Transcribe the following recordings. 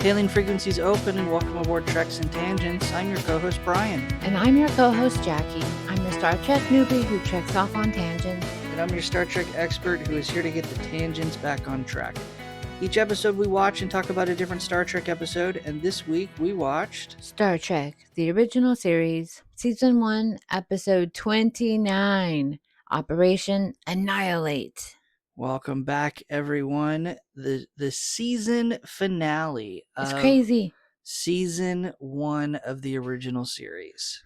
Hailing frequencies open and welcome aboard Treks and Tangents. I'm your co-host Brian. And I'm your co-host Jaci. I'm your Star Trek newbie who treks off on tangents. And I'm your Star Trek expert who is here to get the tangents back on track. Each episode we watch and talk about a different Star Trek episode, and this week we watched Star Trek, the original series, Season 1, Episode 29, Operation Annihilate. Welcome back, everyone. The season finale It's of crazy. Season 1 of the original series.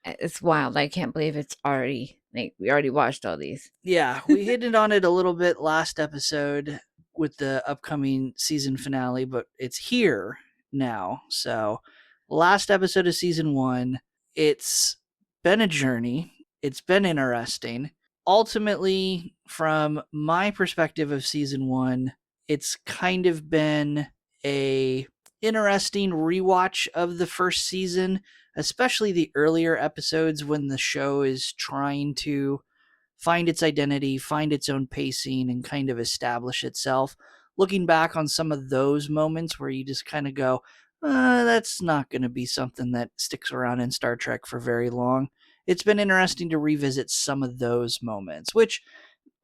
It's wild. I can't believe it's already, we already watched all these. Yeah, we hit on it a little bit last episode with the upcoming season finale, but it's here now. So, last episode of Season 1, it's been a journey. It's been interesting. Ultimately, from my perspective of Season 1, it's kind of been a interesting rewatch of the first season, especially the earlier episodes when the show is trying to find its identity, find its own pacing, and kind of establish itself. Looking back on some of those moments where you just kind of go, that's not going to be something that sticks around in Star Trek for very long. It's been interesting to revisit some of those moments, which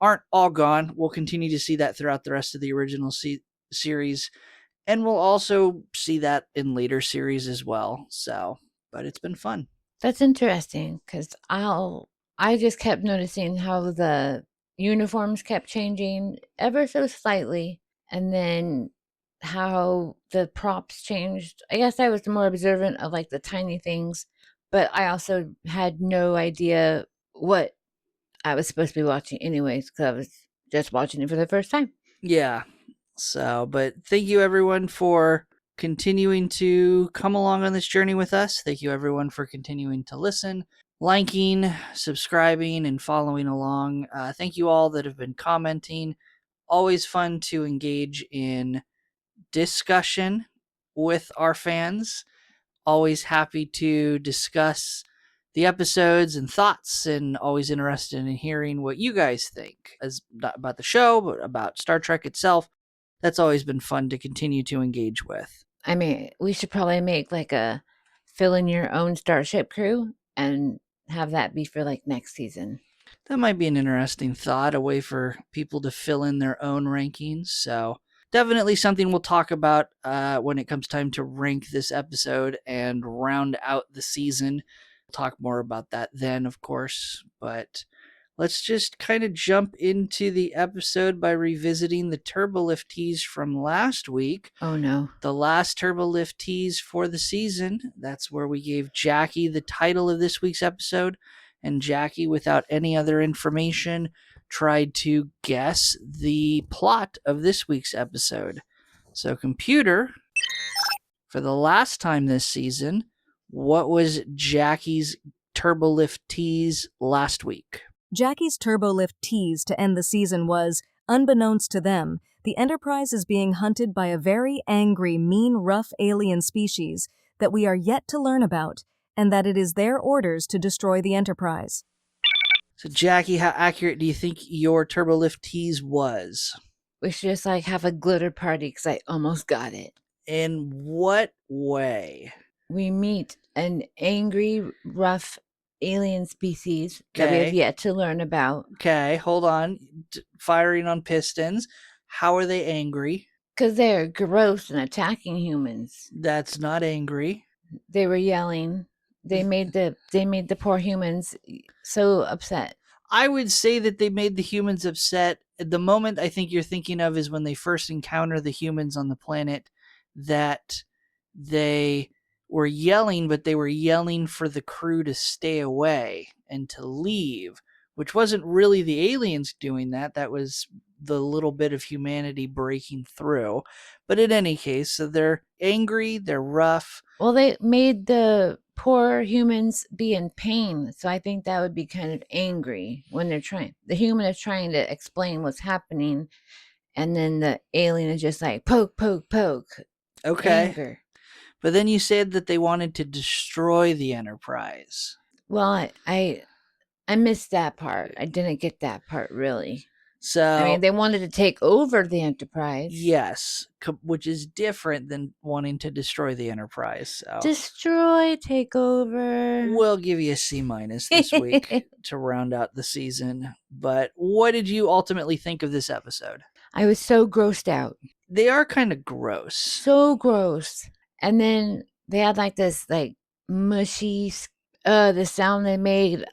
aren't all gone. We'll continue to see that throughout the rest of the original series, and we'll also see that in later series as well. So, but it's been fun. That's interesting because I just kept noticing how the uniforms kept changing ever so slightly, and then how the props changed. I guess I was more observant of like the tiny things, but I also had no idea what I was supposed to be watching anyways because I was just watching it for the first time. Yeah. So, but thank you everyone for continuing to come along on this journey with us. Thank you everyone for continuing to listen, liking, subscribing, and following along. Thank you all that have been commenting. Always fun to engage in discussion with our fans. Always happy to discuss the episodes and thoughts, and always interested in hearing what you guys think, as not about the show, but about Star Trek itself. That's always been fun to continue to engage with. I mean, we should probably make like a fill in your own Starship crew and have that be for like next season. That might be an interesting thought, a way for people to fill in their own rankings. So definitely something we'll talk about when it comes time to rank this episode and round out the season. We'll talk more about that then, of course, but let's just kind of jump into the episode by revisiting the Turbolift tease from last week. Oh no. The last Turbolift tease for the season. That's where we gave Jaci the title of this week's episode, and Jaci, without any other information, tried to guess the plot of this week's episode. So, computer, for the last time this season, what was Jaci's Turbolift tease last week? Jaci's Turbolift tease to end the season was, unbeknownst to them, the Enterprise is being hunted by a very angry, mean, rough alien species that we are yet to learn about, and that it is their orders to destroy the Enterprise. So, Jaci, how accurate do you think your Turbolift tease was? We should just like have a glitter party because I almost got it. In what way? We meet an angry, rough alien species that we have yet to learn about. Okay, hold on. Firing on pistons. How are they angry? Because they're gross and attacking humans. That's not angry. They were yelling. They made the poor humans so upset. I would say that they made the humans upset. The moment I think you're thinking of is when they first encounter the humans on the planet, that they were yelling, but they were yelling for the crew to stay away and to leave, which wasn't really the aliens doing that. That was the little bit of humanity breaking through. But in any case, so they're angry, they're rough. Well, they made the poor humans be in pain. So I think that would be kind of angry when the human is trying to explain what's happening. And then the alien is just like, poke, poke, poke. Okay. Anger. But then you said that they wanted to destroy the Enterprise. Well, I missed that part. I didn't get that part really. So I mean, they wanted to take over the Enterprise. yes, which is different than wanting to destroy the Enterprise. So Destroy, take over. we'll give you a C- this week to round out the season. But what did you ultimately think of this episode? I was so grossed out. They are kind of gross. So gross. And then they had like this like mushy the sound they made.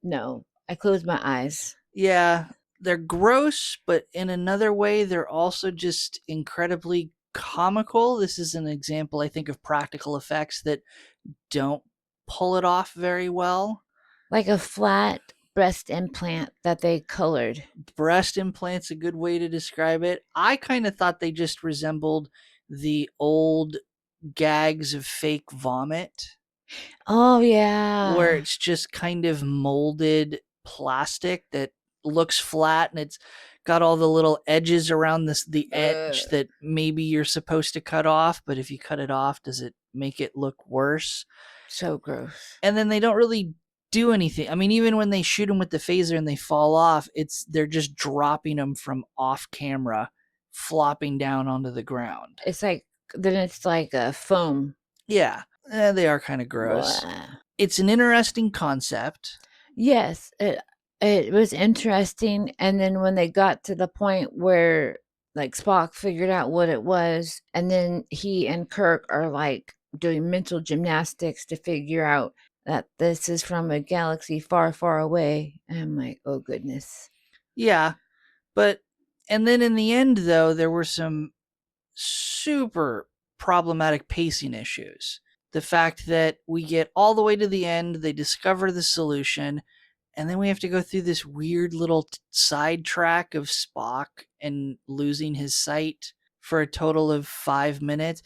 No. I closed my eyes. Yeah, they're gross, but in another way, they're also just incredibly comical. This is an example, I think, of practical effects that don't pull it off very well. Like a flat breast implant that they colored. Breast implant's a good way to describe it. I kind of thought they just resembled the old gags of fake vomit. Oh yeah. Where it's just kind of molded plastic that looks flat and it's got all the little edges around the edge that maybe you're supposed to cut off, but if you cut it off, does it make it look worse? So gross. And then they don't really do anything. I mean, even when they shoot them with the phaser and they fall off, they're just dropping them from off camera, flopping down onto the ground. It's like a foam. Yeah, they are kind of gross. Blah. It's an interesting concept. Yes, it was interesting. And then when they got to the point where like Spock figured out what it was, and then he and Kirk are like doing mental gymnastics to figure out that this is from a galaxy far, far away. And I'm like, oh goodness. Yeah, and then in the end, though, there were some super problematic pacing issues. The fact that we get all the way to the end, they discover the solution, and then we have to go through this weird little sidetrack of Spock and losing his sight for a total of 5 minutes.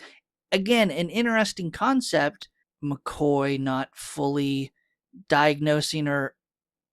Again, an interesting concept. McCoy not fully diagnosing or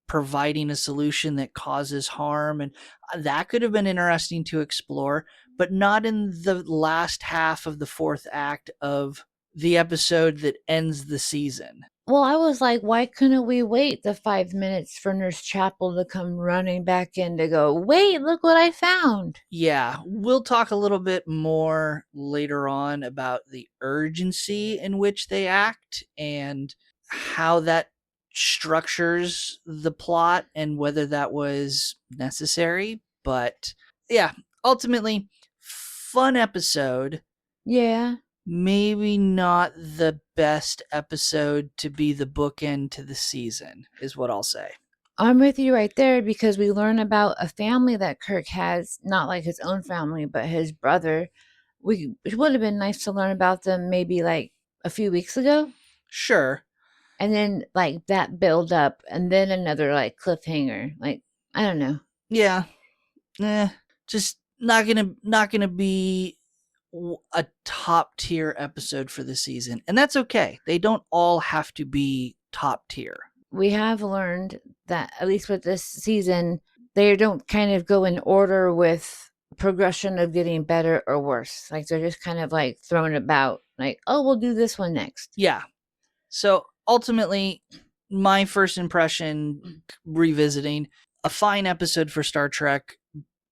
providing a solution that causes harm, and that could have been interesting to explore, but not in the last half of the fourth act of the episode that ends the season. Well, I was like, why couldn't we wait the 5 minutes for Nurse Chapel to come running back in to go, wait, look what I found? Yeah, we'll talk a little bit more later on about the urgency in which they act and how that structures the plot and whether that was necessary. But yeah, ultimately, fun episode. Yeah. Maybe not the best episode to be the bookend to the season, is what I'll say. I'm with you right there because we learn about a family that Kirk has, not like his own family, but his brother. It would have been nice to learn about them maybe like a few weeks ago. Sure. And then like that build up and then another like cliffhanger. Like, I don't know. Yeah. Just not gonna be a top tier episode for the season, and that's okay. They don't all have to be top tier. We have learned that at least with this season, they don't kind of go in order with progression of getting better or worse. Like they're just kind of like thrown about, like, oh, we'll do this one next. Yeah. So ultimately, my first impression, revisiting, a fine episode for Star Trek.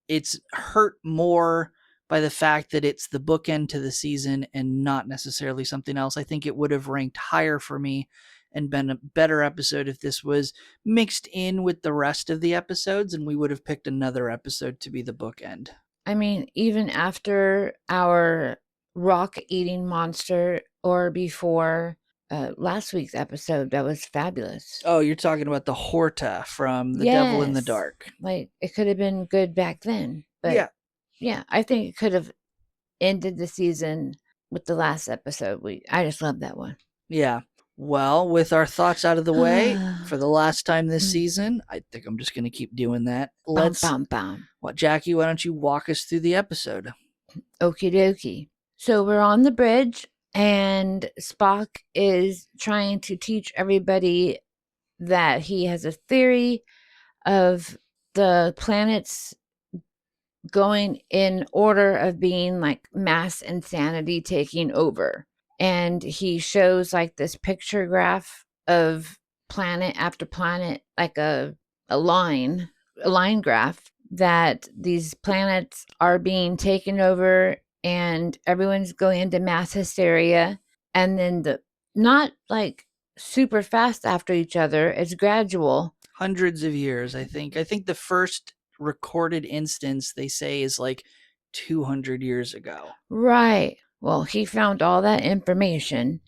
It's hurt more by the fact that it's the bookend to the season and not necessarily something else. I think it would have ranked higher for me and been a better episode if this was mixed in with the rest of the episodes, and we would have picked another episode to be the bookend. I mean, even after our rock eating monster or before last week's episode, that was fabulous. Oh, you're talking about the Horta from The Devil in the Yes. Dark. Like it could have been good back then, but yeah, I think it could have ended the season with the last episode. I just love that one. Yeah. Well, with our thoughts out of the way for the last time this season, I think I'm just going to keep doing that. Let's What, Jackie, why don't you walk us through the episode? Okie dokie. So we're on the bridge and Spock is trying to teach everybody that he has a theory of the planets going in order of being like mass insanity taking over. And he shows like this picture graph of planet after planet, like a line graph, that these planets are being taken over and everyone's going into mass hysteria, and then not like super fast after each other, it's gradual. Hundreds of years, I think. I think the first recorded instance they say is like 200 years ago. Right. Well, he found all that information,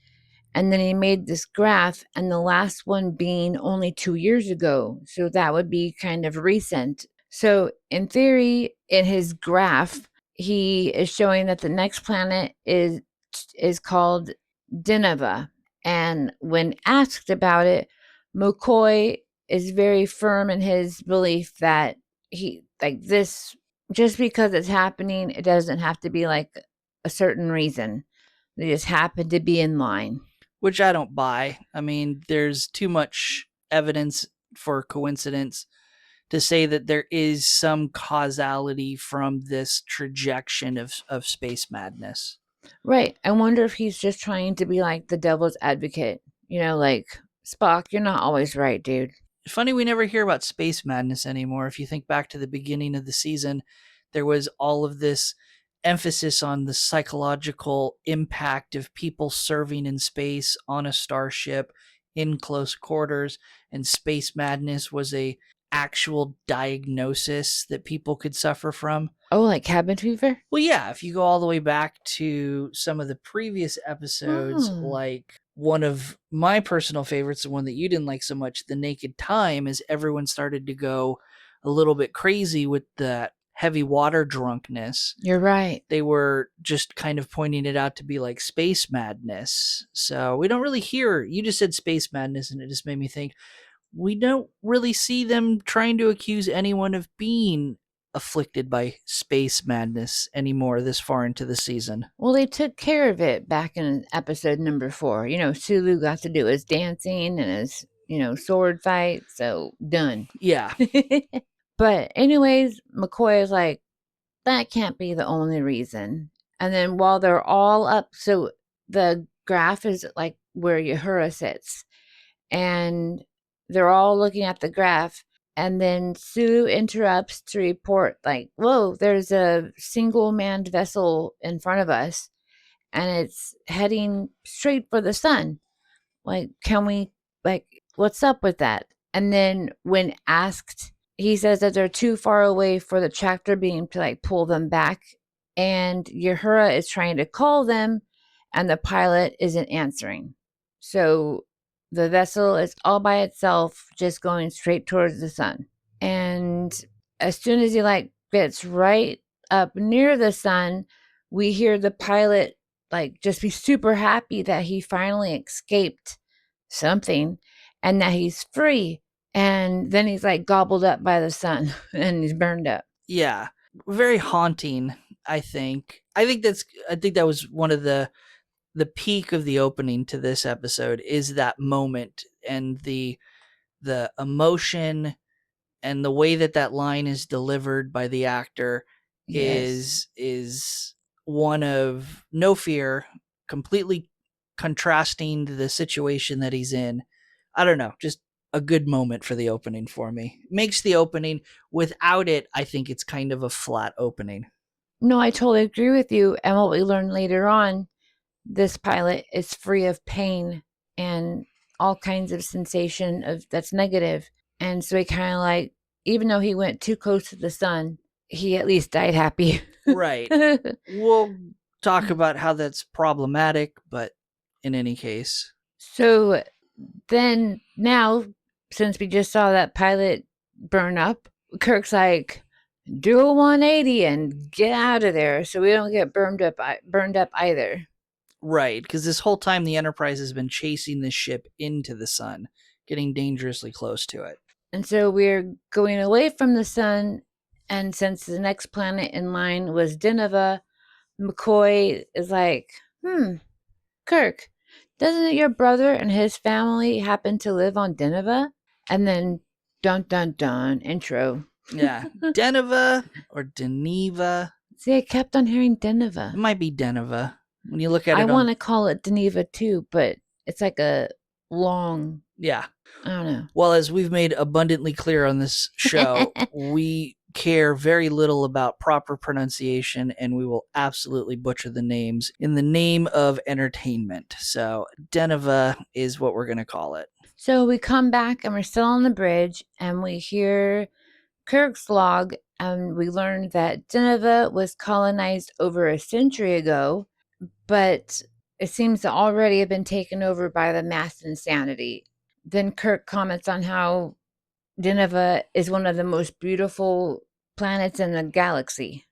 and then he made this graph, and the last one being only 2 years ago. So that would be kind of recent. So, in theory, in his graph, he is showing that the next planet is called Dinava. And when asked about it, McCoy is very firm in his belief that he, like, this, just because it's happening, it doesn't have to be like a certain reason. They just happen to be in line. Which I don't buy. I mean, there's too much evidence for coincidence to say that there is some causality from this trajectory of space madness. Right. I wonder if he's just trying to be like the devil's advocate. You know, like, Spock, you're not always right, dude. Funny we never hear about space madness anymore. If you think back to the beginning of the season, there was all of this emphasis on the psychological impact of people serving in space on a starship in close quarters, and space madness was a actual diagnosis that people could suffer from. Oh, like cabin fever? Well, yeah, if you go all the way back to some of the previous episodes, Hmm. like one of my personal favorites, the one that you didn't like so much, The Naked Time, is everyone started to go a little bit crazy with that heavy water drunkenness. You're right. They were just kind of pointing it out to be like space madness. So we don't really hear, you just said space madness, and it just made me think, we don't really see them trying to accuse anyone of being afflicted by space madness anymore this far into the season. Well, they took care of it back in episode number 4. You know, Sulu got to do his dancing and his, sword fight, so done. Yeah. But anyways, McCoy is like, that can't be the only reason. And then while they're all up, so the graph is like where Uhura sits, and they're all looking at the graph, and then Sue interrupts to report, like, whoa, there's a single manned vessel in front of us, and it's heading straight for the sun. Like, can we, like, what's up with that? And then when asked, he says that they're too far away for the tractor beam to, like, pull them back, and Uhura is trying to call them, and the pilot isn't answering. So the vessel is all by itself, just going straight towards the sun. And as soon as he, like, gets right up near the sun, we hear the pilot, like, just be super happy that he finally escaped something and that he's free. And then he's, like, gobbled up by the sun and he's burned up. Yeah. Very haunting, I think. I think that was one of the peak of the opening to this episode, is that moment and the emotion and the way that line is delivered by the actor. Yes. is one of no fear, completely contrasting the situation that he's in. I don't know, just a good moment for the opening for me. Makes the opening. Without it, I think it's kind of a flat opening. No, I totally agree with you. And what we learn later on, this pilot is free of pain and all kinds of sensation that's negative. And so he kind of, like, even though he went too close to the sun, he at least died happy. Right. We'll talk about how that's problematic, but in any case. So then now, since we just saw that pilot burn up, Kirk's like, do a 180 and get out of there so we don't get burned up either. Right, because this whole time the Enterprise has been chasing this ship into the sun, getting dangerously close to it. And so we're going away from the sun, and since the next planet in line was Dinava, McCoy is like, Kirk, doesn't your brother and his family happen to live on Dinava? And then, dun dun dun, intro. Yeah, Deneva or Deneva. See, I kept on hearing It Dinava. might be Deneva. When you look at it, I want to call it Dineva too, but it's like a long. Yeah. I don't know. Well, as we've made abundantly clear on this show, we care very little about proper pronunciation, and we will absolutely butcher the names in the name of entertainment. So, Deneva is what we're going to call it. So we come back and we're still on the bridge and we hear Kirk's log, and we learn that Geneva was colonized over a century ago, but it seems to already have been taken over by the mass insanity. Then Kirk comments on how Geneva is one of the most beautiful planets in the galaxy.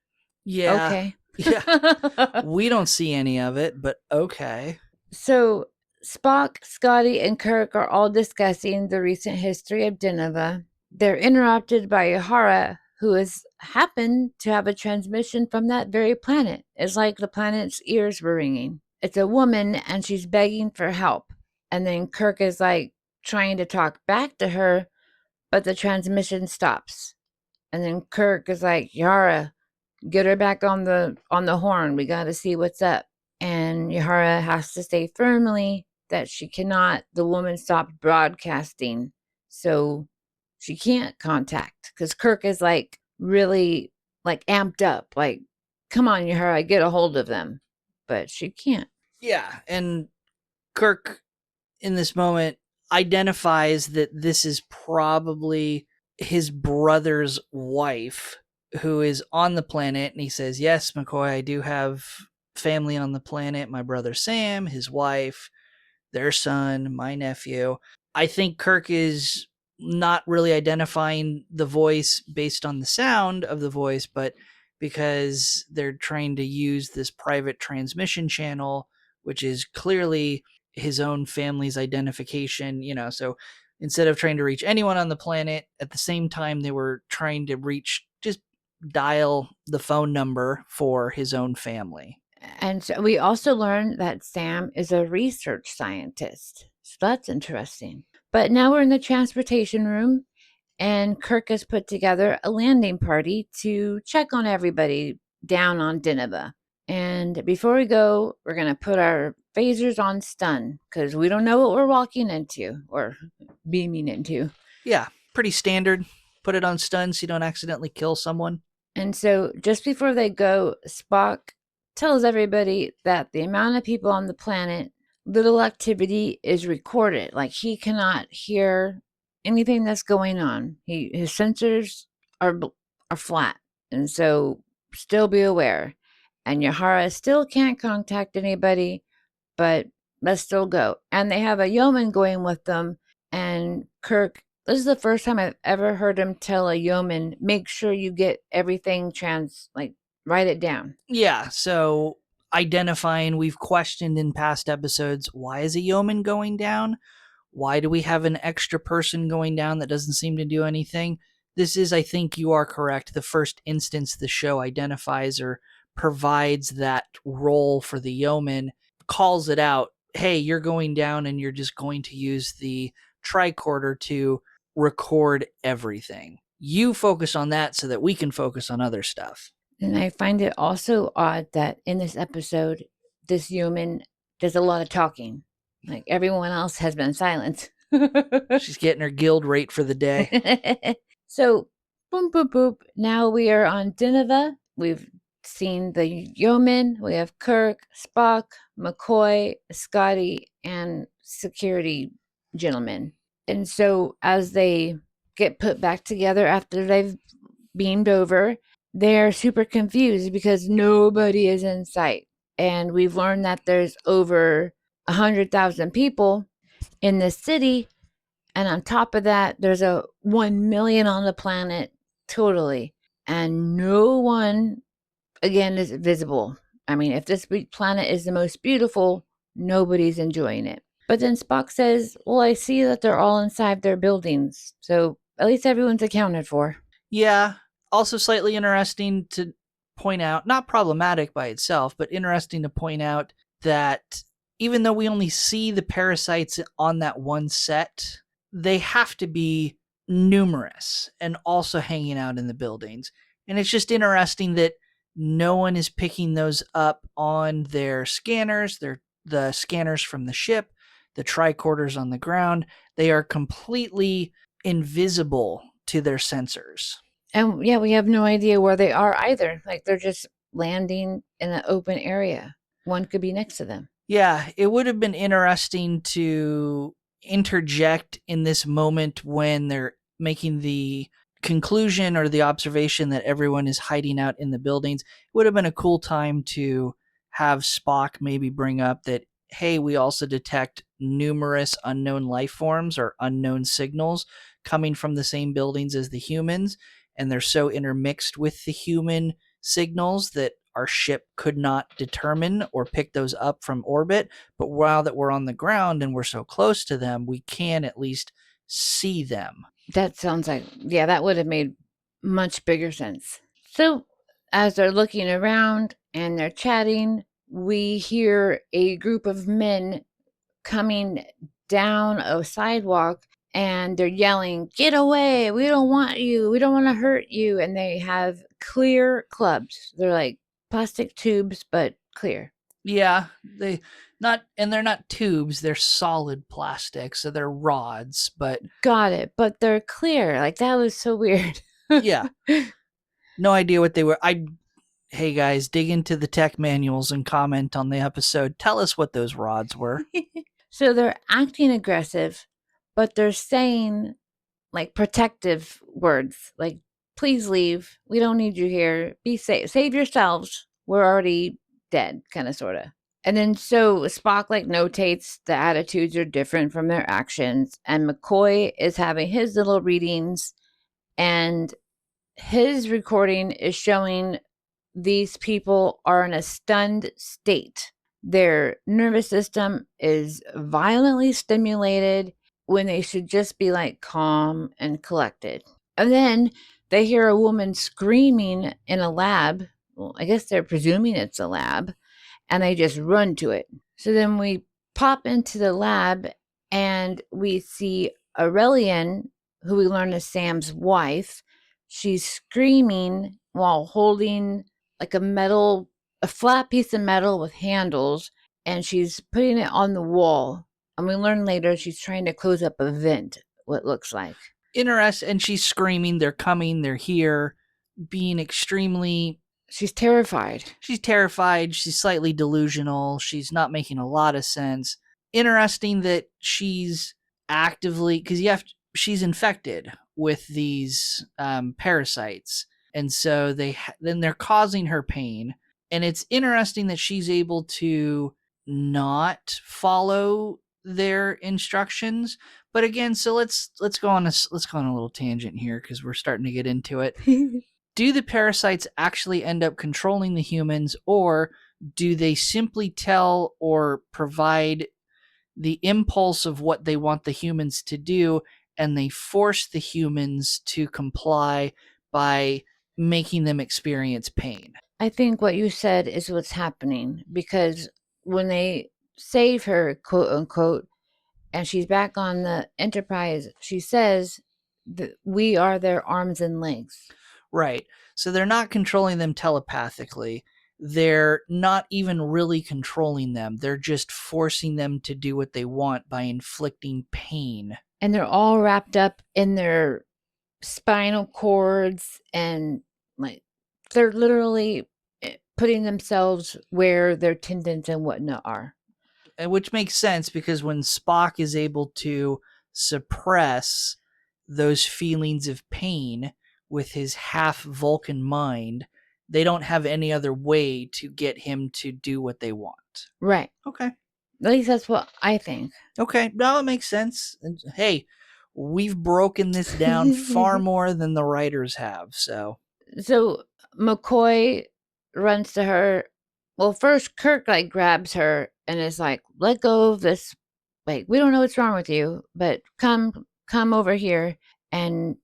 Yeah. Okay. Yeah. We don't see any of it, but okay. So Spock, Scotty, and Kirk are all discussing the recent history of Geneva. They're interrupted by Yahara, who has happened to have a transmission from that very planet. It's like the planet's ears were ringing. It's a woman and she's begging for help. And then Kirk is like trying to talk back to her, but the transmission stops. And then Kirk is like, Yara, get her back on the horn. We got to see what's up. And Yahara has to say firmly that she cannot. The woman stopped broadcasting, so she can't contact, because Kirk is like really like amped up, like, come on, Yahara, get a hold of them. But she can't. Yeah, and Kirk in this moment identifies that this is probably his brother's wife who is on the planet, and he says, yes, McCoy, I do have family on the planet. My brother Sam, his wife, their son, my nephew. I think Kirk is not really identifying the voice based on the sound of the voice, but because they're trying to use this private transmission channel, which is clearly his own family's identification, so instead of trying to reach anyone on the planet, at the same time they were trying to reach, just dial the phone number for his own family. And so we also learned that Sam is a research scientist. So that's interesting. But now we're in the transportation room, and Kirk has put together a landing party to check on everybody down on Dinaba. And before we go, we're going to put our phasers on stun, because we don't know what we're walking into or beaming into. Yeah, pretty standard. Put it on stun so you don't accidentally kill someone. And so just before they go, Spock tells everybody that the amount of people on the planet, little activity is recorded. Like, he cannot hear anything that's going on. His sensors are flat, and so still be aware. And Yahara still can't contact anybody, but let's still go. And they have a yeoman going with them, and Kirk, this is the first time I've ever heard him tell a yeoman, make sure you get everything write it down. Yeah, so identifying, we've questioned in past episodes, why is a yeoman going down? Why do we have an extra person going down that doesn't seem to do anything? This is, I think you are correct, the first instance the show identifies or provides that role for the yeoman, calls it out, hey, you're going down and you're just going to use the tricorder to record everything. You focus on that so that we can focus on other stuff. And I find it also odd that in this episode, this human does a lot of talking. Like, everyone else has been silent. She's getting her guild rate for the day. So, boom, boop, boop. Now we are on Dineva. We've seen the yeoman. We have Kirk, Spock, McCoy, Scotty, and security gentlemen. And so as they get put back together after they've beamed over, they're super confused because nobody is in sight. And we've learned that there's over 100,000 people in the city. And on top of that, there's a 1 million on the planet totally. And no one, again, is visible. I mean, if this planet is the most beautiful, nobody's enjoying it. But then Spock says, well, I see that they're all inside their buildings. So at least everyone's accounted for. Yeah. Also slightly interesting to point out, not problematic by itself, but interesting to point out that even though we only see the parasites on that one set, they have to be numerous and also hanging out in the buildings. And it's just interesting that no one is picking those up on their scanners. They're the scanners from the ship. the tricorders on the ground. They are completely invisible to their sensors. And yeah, we have no idea where they are either. Like they're just landing in an open area. One could be next to them. Yeah, it would have been interesting to interject in this moment when they're making the conclusion or the observation that everyone is hiding out in the buildings. It would have been a cool time to have Spock maybe bring up that, hey, we also detect numerous unknown life forms or unknown signals coming from the same buildings as the humans, and they're so intermixed with the human signals that our ship could not determine or pick those up from orbit. But while that we're on the ground and we're so close to them, we can at least see them. That sounds like, yeah, that would have made much bigger sense. So as they're looking around and they're chatting, we hear a group of men coming down a sidewalk and they're yelling, "Get away! We don't want you! We don't want to hurt you!" And they have clear clubs. They're like plastic tubes, but clear. Yeah, they're not tubes, they're solid plastic, so they're rods, but Got it. But they're clear. Like that was so weird. yeah. No idea what they were. Hey guys, dig into the tech manuals and comment on the episode. Tell us what those rods were. So they're acting aggressive, but they're saying like protective words, like, please leave. We don't need you here. Be safe. Save yourselves. We're already dead, kind of, sort of. And then so Spock like notates the attitudes are different from their actions. And McCoy is having his little readings, and his recording is showing these people are in a stunned state. Their nervous system is violently stimulated when they should just be like calm and collected. And then they hear a woman screaming in a lab. Well, I guess they're presuming it's a lab, and they just run to it. So then we pop into the lab and we see Aurelian, who we learn is Sam's wife. She's screaming while holding like a flat piece of metal with handles, and she's putting it on the wall. And we learn later she's trying to close up a vent, what it looks like. And she's screaming, they're coming, they're here, being extremely. She's terrified. She's terrified, she's slightly delusional, she's not making a lot of sense. Interesting that she's actively, because she's infected with these parasites, and so then they're causing her pain. And it's interesting that she's able to not follow their instructions. But again, so let's go on a little tangent here because we're starting to get into it. Do the parasites actually end up controlling the humans, or do they simply tell or provide the impulse of what they want the humans to do, and they force the humans to comply by making them experience pain? I think what you said is what's happening, because when they save her, quote unquote, and she's back on the Enterprise, she says that we are their arms and legs. Right. So they're not controlling them telepathically. They're not even really controlling them. They're just forcing them to do what they want by inflicting pain. And they're all wrapped up in their spinal cords, and like they're literally putting themselves where their tendons and whatnot are. Which makes sense, because when Spock is able to suppress those feelings of pain with his half Vulcan mind, they don't have any other way to get him to do what they want. Right. Okay. At least that's what I think. Okay. No, it makes sense. And hey, we've broken this down far more than the writers have. So McCoy runs to her. Well, first Kirk like grabs her and is like, "Let go of this. Like, we don't know what's wrong with you, but come over here." And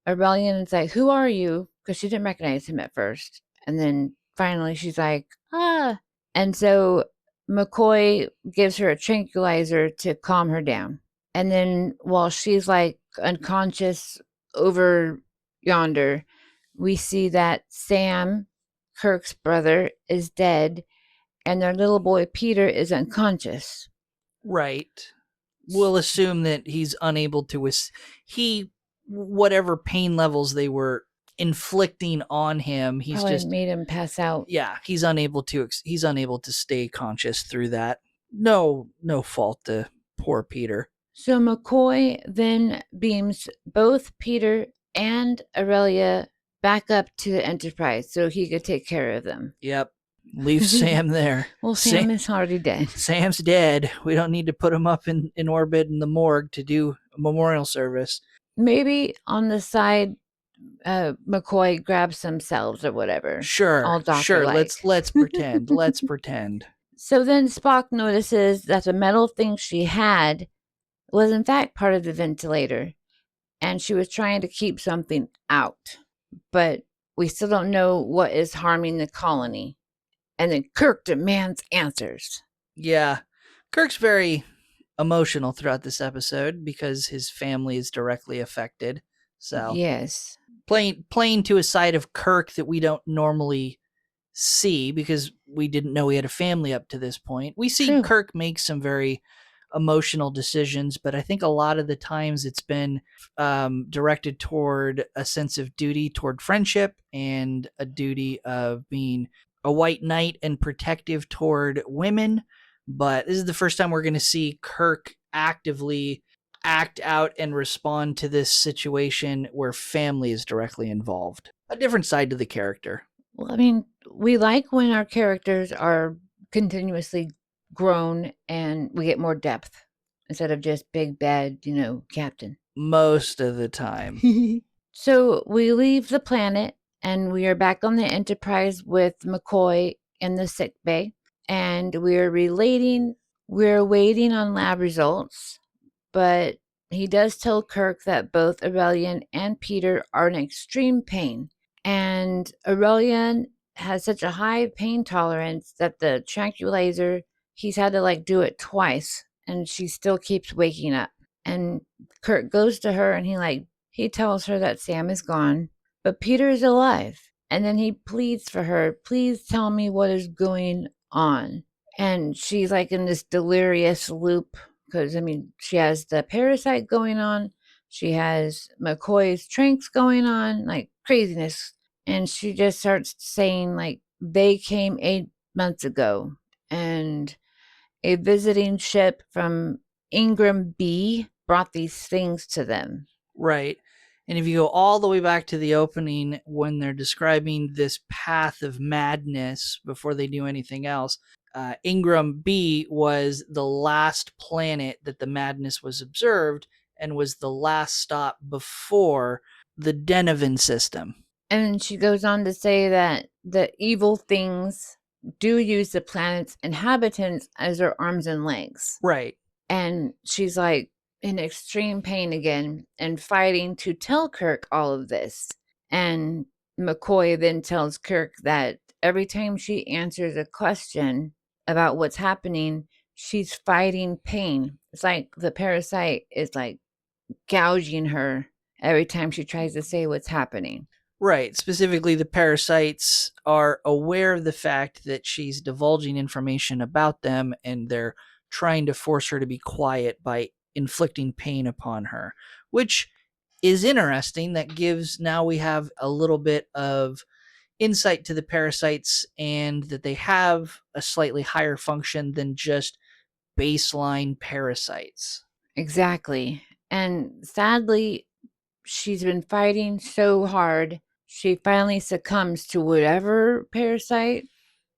Aurelian is like, "Who are you?" Because she didn't recognize him at first. And then finally she's like, "Ah." And so McCoy gives her a tranquilizer to calm her down. And then while she's like unconscious over yonder, we see that Sam, Kirk's brother, is dead, and their little boy Peter is unconscious. right. we'll assume that he's unable to whatever pain levels they were inflicting on him, he's Probably just made him pass out. yeah, he's unable to stay conscious through that. No fault to poor Peter. So McCoy then beams both Peter and Aurelia back up to the Enterprise so he could take care of them. Yep. Leave Sam there. Well, Sam is already dead. Sam's dead. We don't need to put him up in orbit in the morgue to do a memorial service. Maybe on the side, McCoy grabs themselves or whatever. Sure. All Sure. doctor-like. Let's pretend. Let's pretend. So then Spock notices that the metal thing she had was in fact part of the ventilator, and she was trying to keep something out. But we still don't know what is harming the colony. And then Kirk demands answers. Yeah. Kirk's very emotional throughout this episode because his family is directly affected. So yes, playing to a side of Kirk that we don't normally see because we didn't know he had a family up to this point. We see True. Kirk make some very emotional decisions, but I think a lot of the times it's been directed toward a sense of duty toward friendship and a duty of being a white knight and protective toward women. But this is the first time we're going to see Kirk actively act out and respond to this situation where family is directly involved. A different side to the character. Well, I mean, we like when our characters are continuously grown and we get more depth instead of just big bad, captain. Most of the time. So we leave the planet and we are back on the Enterprise with McCoy in the sick bay, and we're waiting on lab results, but he does tell Kirk that both Aurelian and Peter are in extreme pain. And Aurelian has such a high pain tolerance that the tranquilizer, he's had to do it twice, and she still keeps waking up. And Kirk goes to her and he tells her that Sam is gone, but Peter is alive. And then he pleads for her, please tell me what is going on. And she's in this delirious loop because, she has the parasite going on. She has McCoy's tranks going on, craziness. And she just starts saying, they came 8 months ago. And a visiting ship from Ingram B brought these things to them. Right. And if you go all the way back to the opening when they're describing this path of madness before they do anything else, Ingram B was the last planet that the madness was observed and was the last stop before the Denovan system. And she goes on to say that the evil things do use the planet's inhabitants as their arms and legs. Right. And she's in extreme pain again and fighting to tell Kirk all of this. And McCoy then tells Kirk that every time she answers a question about what's happening, she's fighting pain. It's like the parasite is gouging her every time she tries to say what's happening. Right. Specifically, the parasites are aware of the fact that she's divulging information about them, and they're trying to force her to be quiet by inflicting pain upon her, which is interesting. That gives, now we have a little bit of insight to the parasites and that they have a slightly higher function than just baseline parasites. Exactly. And sadly, she's been fighting so hard, she finally succumbs to whatever parasite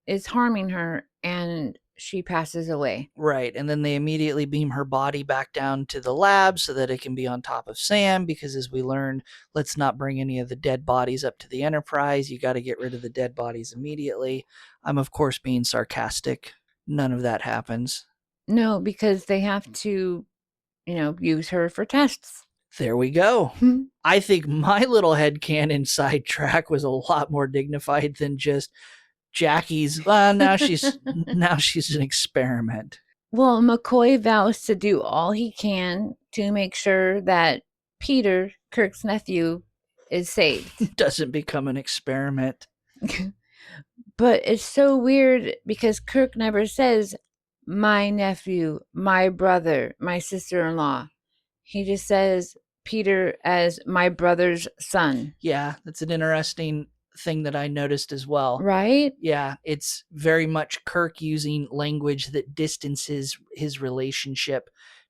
is harming her, and she passes away. Right. And then they immediately beam her body back down to the lab so that it can be on top of Sam, because as we learned, let's not bring any of the dead bodies up to the Enterprise. You got to get rid of the dead bodies immediately. I'm, of course, being sarcastic. None of that happens. No, because they have to, use her for tests. There we go. I think my little headcanon sidetrack was a lot more dignified than just Jackie's, now she's an experiment. Well, McCoy vows to do all he can to make sure that Peter, Kirk's nephew, is saved. Doesn't become an experiment. But it's so weird because Kirk never says, my nephew, my brother, my sister-in-law. He just says Peter as my brother's son. Yeah, that's an interesting thing that I noticed as well. Right? Yeah, it's very much Kirk using language that distances his relationship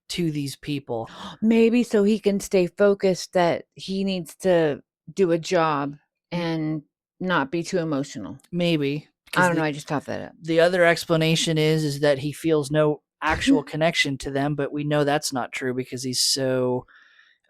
to these people. Maybe so he can stay focused that he needs to do a job and not be too emotional. Maybe. I don't know, I just thought that up. The other explanation is that he feels no actual connection to them, but we know that's not true because he's so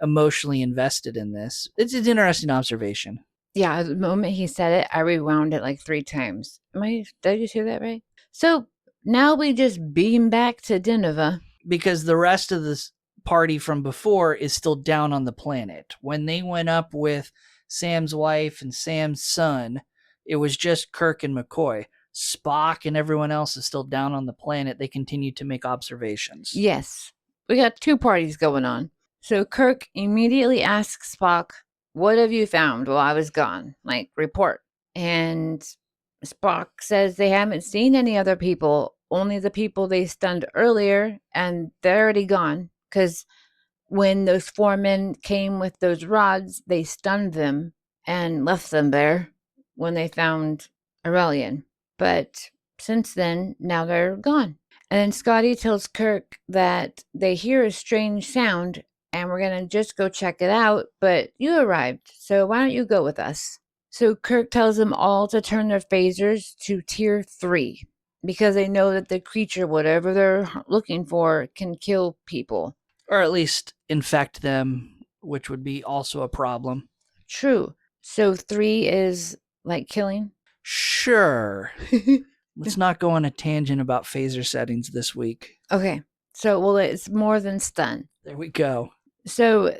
emotionally invested in this. It's an interesting observation. Yeah, the moment he said it, I rewound it like 3 times. Did I just hear that right? So now we just beam back to Dinova. Because the rest of this party from before is still down on the planet. When they went up with Sam's wife and Sam's son, it was just Kirk and McCoy. Spock and everyone else is still down on the planet. They continue to make observations. Yes, we got 2 parties going on. So Kirk immediately asks Spock, "What have you found while I was gone? Like, report." And Spock says they haven't seen any other people, only the people they stunned earlier, and they're already gone. Because when those 4 men came with those rods, they stunned them and left them there when they found Aurelian. But since then, now they're gone. And then Scotty tells Kirk that they hear a strange sound and we're going to just go check it out, but you arrived, so why don't you go with us? So Kirk tells them all to turn their phasers to tier 3 because they know that the creature, whatever they're looking for, can kill people. Or at least infect them, which would be also a problem. True. So 3 is like killing? Sure. Let's not go on a tangent about phaser settings this week. Okay. So, well, it's more than stun. There we go. So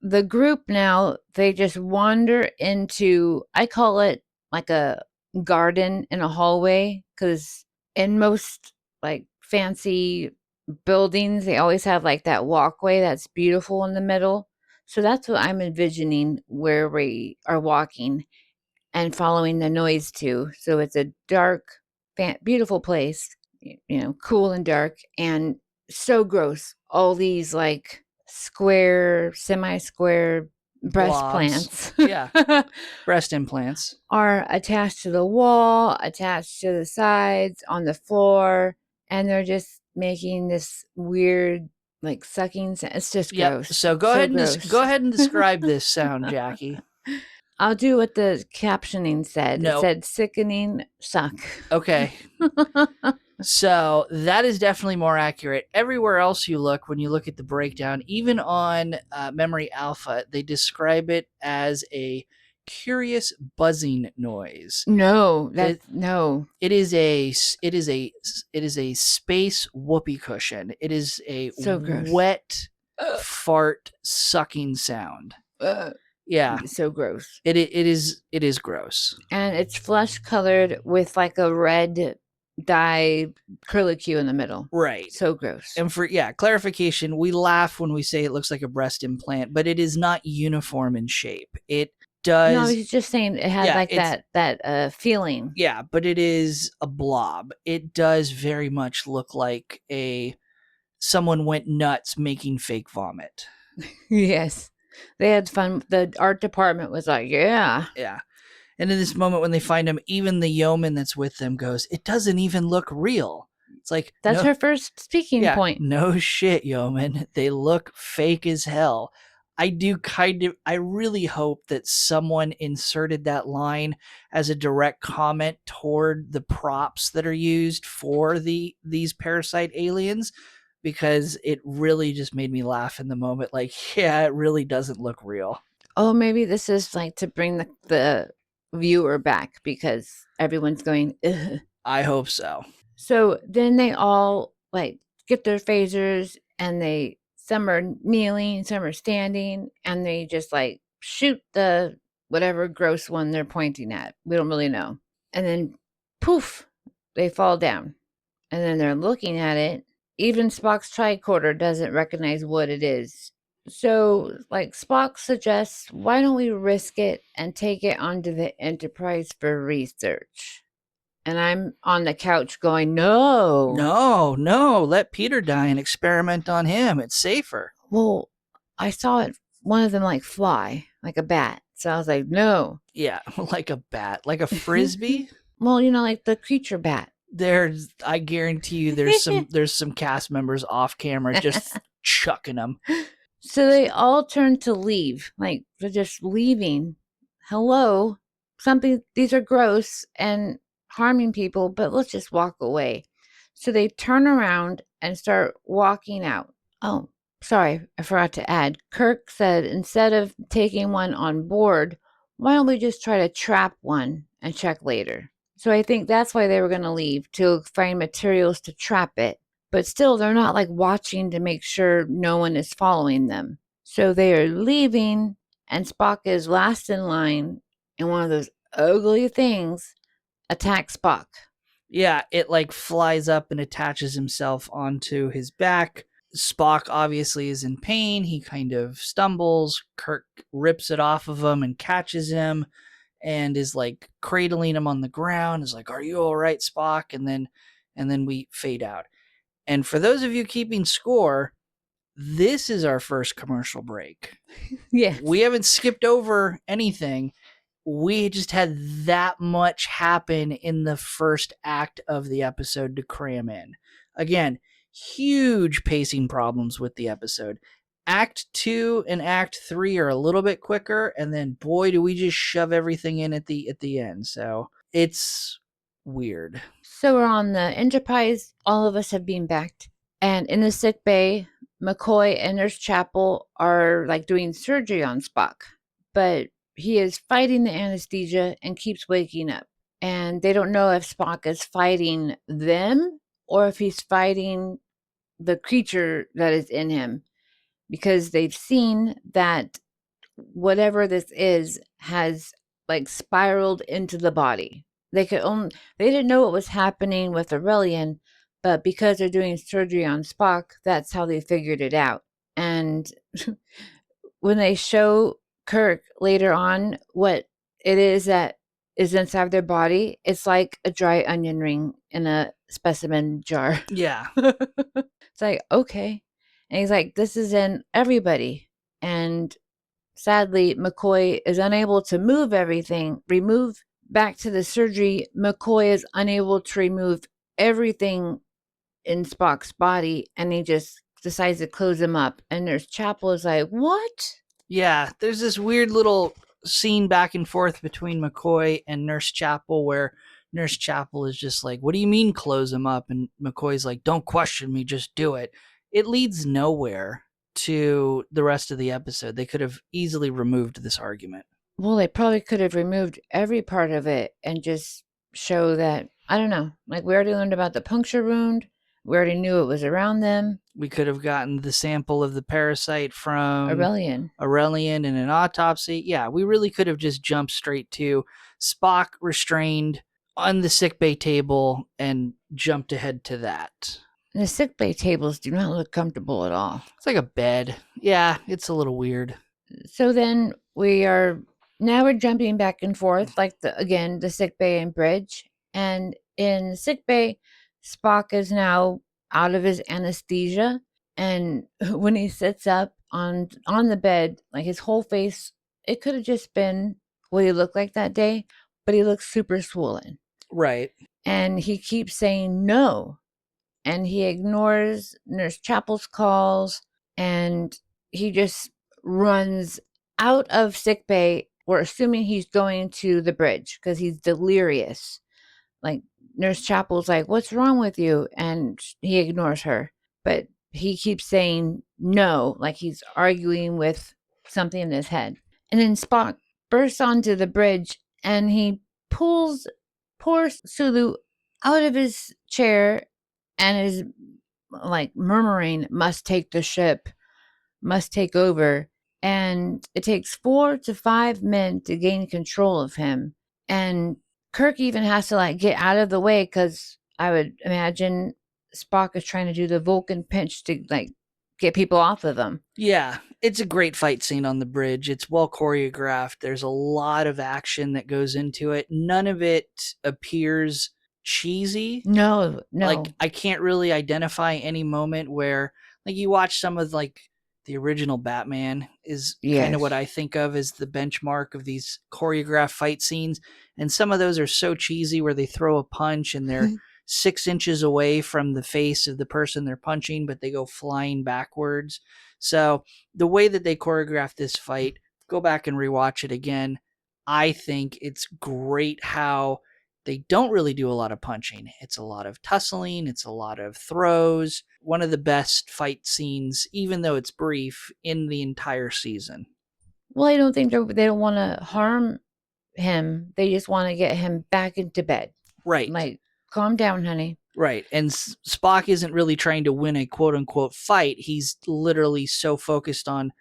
the group now, they just wander into, I call it like a garden in a hallway, because in most like fancy buildings, they always have like that walkway that's beautiful in the middle. So that's what I'm envisioning where we are walking and following the noise to. So it's a dark, beautiful place, cool and dark, and so gross. All these like square, semi-square breast Blobs. plants. Yeah. Breast implants. Are attached to the wall, attached to the sides, on the floor, and they're just making this weird like sucking sound. It's just gross. So go ahead and describe this sound, Jaci. I'll do what the captioning said. No. It said sickening suck. Okay. So that is definitely more accurate. Everywhere else you look, when you look at the breakdown, even on Memory Alpha, they describe it as a curious buzzing noise. No. It is a space whoopee cushion. It is a So gross. wet fart sucking sound. Yeah. So gross. It is gross. And it's flesh colored with like a red dye curlicue in the middle. Right. So gross. And for clarification, we laugh when we say it looks like a breast implant, but it is not uniform in shape. It does. No, he's just saying it had like that feeling. Yeah, but it is a blob. It does very much look like someone went nuts making fake vomit. Yes. They had fun. The art department was like, yeah. Yeah. And in this moment when they find him, even the yeoman that's with them goes, "It doesn't even look real." It's like, that's her first speaking point. No shit, yeoman. They look fake as hell. I really hope that someone inserted that line as a direct comment toward the props that are used for these parasite aliens, because it really just made me laugh in the moment. Like, yeah, it really doesn't look real. Oh, maybe this is like to bring the viewer back because everyone's going, ugh. I hope so. So then they all like get their phasers and some are kneeling, some are standing, and they just like shoot the whatever gross one they're pointing at. We don't really know. And then poof, they fall down. And then they're looking at it. Even Spock's tricorder doesn't recognize what it is. So, like, Spock suggests, why don't we risk it and take it onto the Enterprise for research? And I'm on the couch going, no. No, let Peter die and experiment on him. It's safer. Well, I saw one of them like fly, like a bat. So I was like, no. Yeah, like a bat, like a frisbee. Well, like the creature bat. I guarantee you there's some cast members off camera just chucking them. So they all turn to leave. Like they're just leaving. Hello. These are gross and harming people, but let's just walk away. So they turn around and start walking out. Oh, sorry, I forgot to add. Kirk said instead of taking one on board, why don't we just try to trap one and check later? So I think that's why they were going to leave, to find materials to trap it. But still, they're not like watching to make sure no one is following them. So they are leaving, and Spock is last in line, and one of those ugly things attacks Spock. Yeah, it like flies up and attaches himself onto his back. Spock obviously is in pain. He kind of stumbles. Kirk rips it off of him and catches him and is like cradling him on the ground. Is like, "Are you all right, Spock?" And then we fade out. And for those of you keeping score, this is our first commercial break. Yes. We haven't skipped over anything. We just had that much happen in the first act of the episode to cram in. Again, huge pacing problems with the episode. Act 2 and Act 3 are a little bit quicker, and then boy, do we just shove everything in at the end. So it's weird. So we're on the Enterprise. All of us have been backed. And in the sick bay, McCoy and Nurse Chapel are like doing surgery on Spock. But he is fighting the anesthesia and keeps waking up. And they don't know if Spock is fighting them or if he's fighting the creature that is in him, because they've seen that whatever this is has like spiraled into the body. They didn't know what was happening with Aurelian, but because they're doing surgery on Spock, that's how they figured it out. And when they show Kirk later on what it is that is inside their body, it's like a dry onion ring in a specimen jar. Yeah. It's like, okay. And he's like, this is in everybody. And sadly, McCoy is unable to remove back to the surgery. McCoy is unable to remove everything in Spock's body, and he just decides to close him up. And Nurse Chapel is like, what? Yeah, there's this weird little scene back and forth between McCoy and Nurse Chapel where Nurse Chapel is just like, what do you mean close him up? And McCoy's like, don't question me, just do it. It leads nowhere to the rest of the episode. They could have easily removed this argument. Well, they probably could have removed every part of it and just show that, I don't know, like we already learned about the puncture wound. We already knew it was around them. We could have gotten the sample of the parasite from Aurelian in an autopsy. Yeah, we really could have just jumped straight to Spock restrained on the sickbay table and jumped ahead to that. The sickbay tables do not look comfortable at all. It's like a bed. Yeah, it's a little weird. So then we're jumping back and forth, like the sickbay and bridge. And in sickbay, Spock is now out of his anesthesia. And when he sits up on the bed, like his whole face, it could have just been what he looked like that day, but he looks super swollen. Right. And he keeps saying no. And he ignores Nurse Chapel's calls, and he just runs out of sickbay. We're assuming he's going to the bridge because he's delirious. Like Nurse Chapel's like, what's wrong with you? And he ignores her. But he keeps saying no, like he's arguing with something in his head. And then Spock bursts onto the bridge and he pulls poor Sulu out of his chair and is like murmuring, must take the ship, must take over. And it takes 4 to 5 men to gain control of him. And Kirk even has to like get out of the way because I would imagine Spock is trying to do the Vulcan pinch to like get people off of him. Yeah, it's a great fight scene on the bridge. It's well choreographed. There's a lot of action that goes into it. None of it appears cheesy. No. Like, I can't really identify any moment where, like, you watch some of, like, the original Batman is kind of what I think of as the benchmark of these choreographed fight scenes. And some of those are so cheesy where they throw a punch and they're 6 inches away from the face of the person they're punching, but they go flying backwards. So the way that they choreograph this fight, go back and rewatch it again. I think it's great how they don't really do a lot of punching. It's a lot of tussling. It's a lot of throws. One of the best fight scenes, even though it's brief, in the entire season. Well, I don't think they don't want to harm him. They just want to get him back into bed. Right. Like, calm down, honey. Right. And Spock isn't really trying to win a quote unquote fight. He's literally so focused on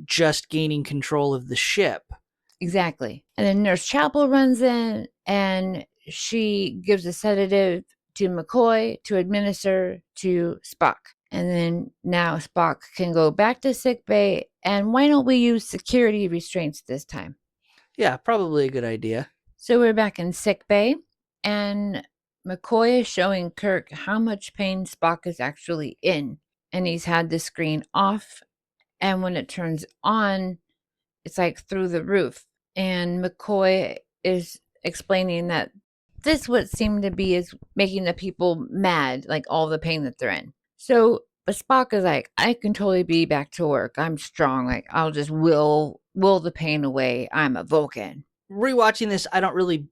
just gaining control of the ship. Exactly. And then Nurse Chapel runs in and she gives a sedative to McCoy to administer to Spock. And then now Spock can go back to sickbay. And why don't we use security restraints this time? Yeah, probably a good idea. So we're back in sickbay, and McCoy is showing Kirk how much pain Spock is actually in. And he's had the screen off. And when it turns on, it's like through the roof. And McCoy is explaining that this what seemed to be is making the people mad, like all the pain that they're in. So, but Spock is like, I can totally be back to work. I'm strong. Like, I'll just will the pain away. I'm a Vulcan. Rewatching this, I don't really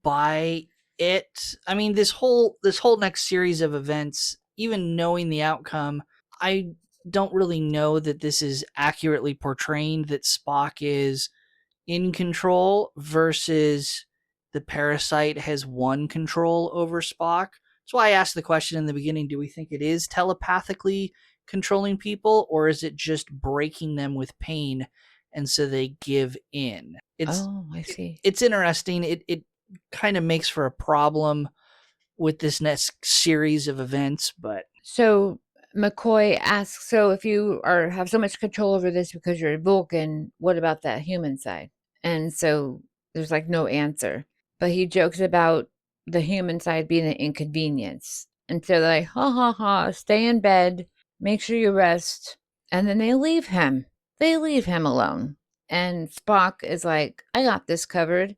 buy it. I mean, this whole next series of events, even knowing the outcome, I don't really know that this is accurately portraying that Spock is in control versus the parasite has won control over Spock. That's why I asked the question in the beginning, do we think it is telepathically controlling people, or is it just breaking them with pain and so they give in? I see. It's interesting. It kind of makes for a problem with this next series of events, but so McCoy asks, so if you have so much control over this because you're a Vulcan, what about that human side? And so there's like no answer. But he jokes about the human side being an inconvenience. And so they're like, ha ha ha, stay in bed, make sure you rest. And then they leave him. They leave him alone. And Spock is like, I got this covered.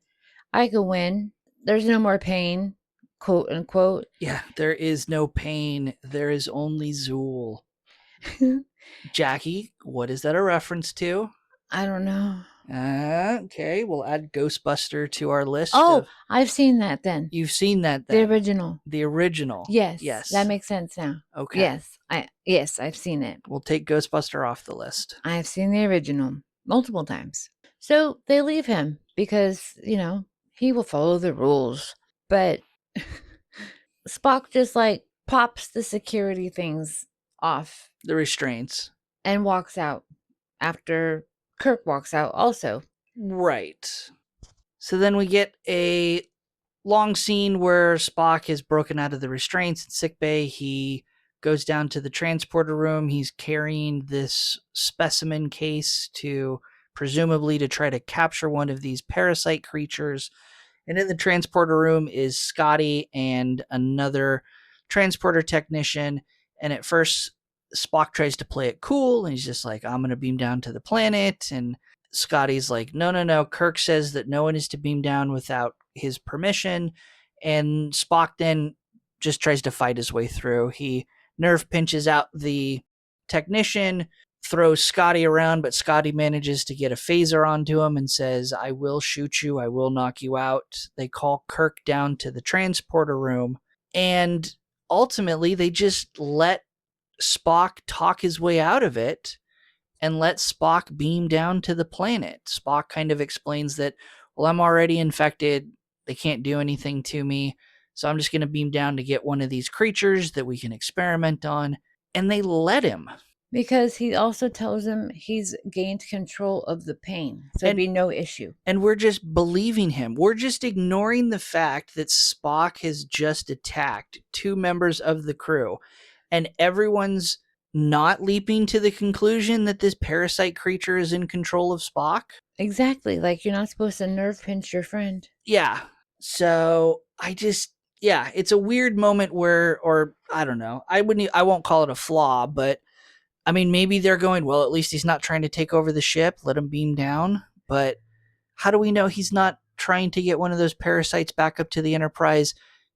I can win. There's no more pain, quote unquote. Yeah, there is no pain. There is only Zool. Jaci, what is that a reference to? I don't know. Okay, we'll add Ghostbuster to our list. Oh, I've seen that then. You've seen that The then? original. The original. Yes. That makes sense now. Okay. Yes, I've seen it. We'll take Ghostbuster off the list. I've seen the original multiple times. So they leave him because, he will follow the rules. But Spock just like pops the security things off. The restraints. And walks out after Kirk walks out also. Right. So then we get a long scene where Spock has broken out of the restraints in sickbay. He goes down to the transporter room. He's carrying this specimen case presumably to try to capture one of these parasite creatures. And in the transporter room is Scotty and another transporter technician. And at first, Spock tries to play it cool, and he's just like, I'm going to beam down to the planet. And Scotty's like, no. Kirk says that no one is to beam down without his permission. And Spock then just tries to fight his way through. He nerve pinches out the technician, throws Scotty around, but Scotty manages to get a phaser onto him and says, I will shoot you. I will knock you out. They call Kirk down to the transporter room. And ultimately, they just let Spock talk his way out of it and let Spock beam down to the planet. Spock kind of explains that, well, I'm already infected. They can't do anything to me. So I'm just going to beam down to get one of these creatures that we can experiment on. And they let him. Because he also tells him he's gained control of the pain. So it'd be no issue. And we're just believing him. We're just ignoring the fact that Spock has just attacked 2 members of the crew. And everyone's not leaping to the conclusion that this parasite creature is in control of Spock. Exactly. Like, you're not supposed to nerve pinch your friend. Yeah. So yeah, it's a weird moment where, or I don't know, I won't call it a flaw, but I mean, maybe they're going, well, at least he's not trying to take over the ship, let him beam down. But how do we know he's not trying to get one of those parasites back up to the Enterprise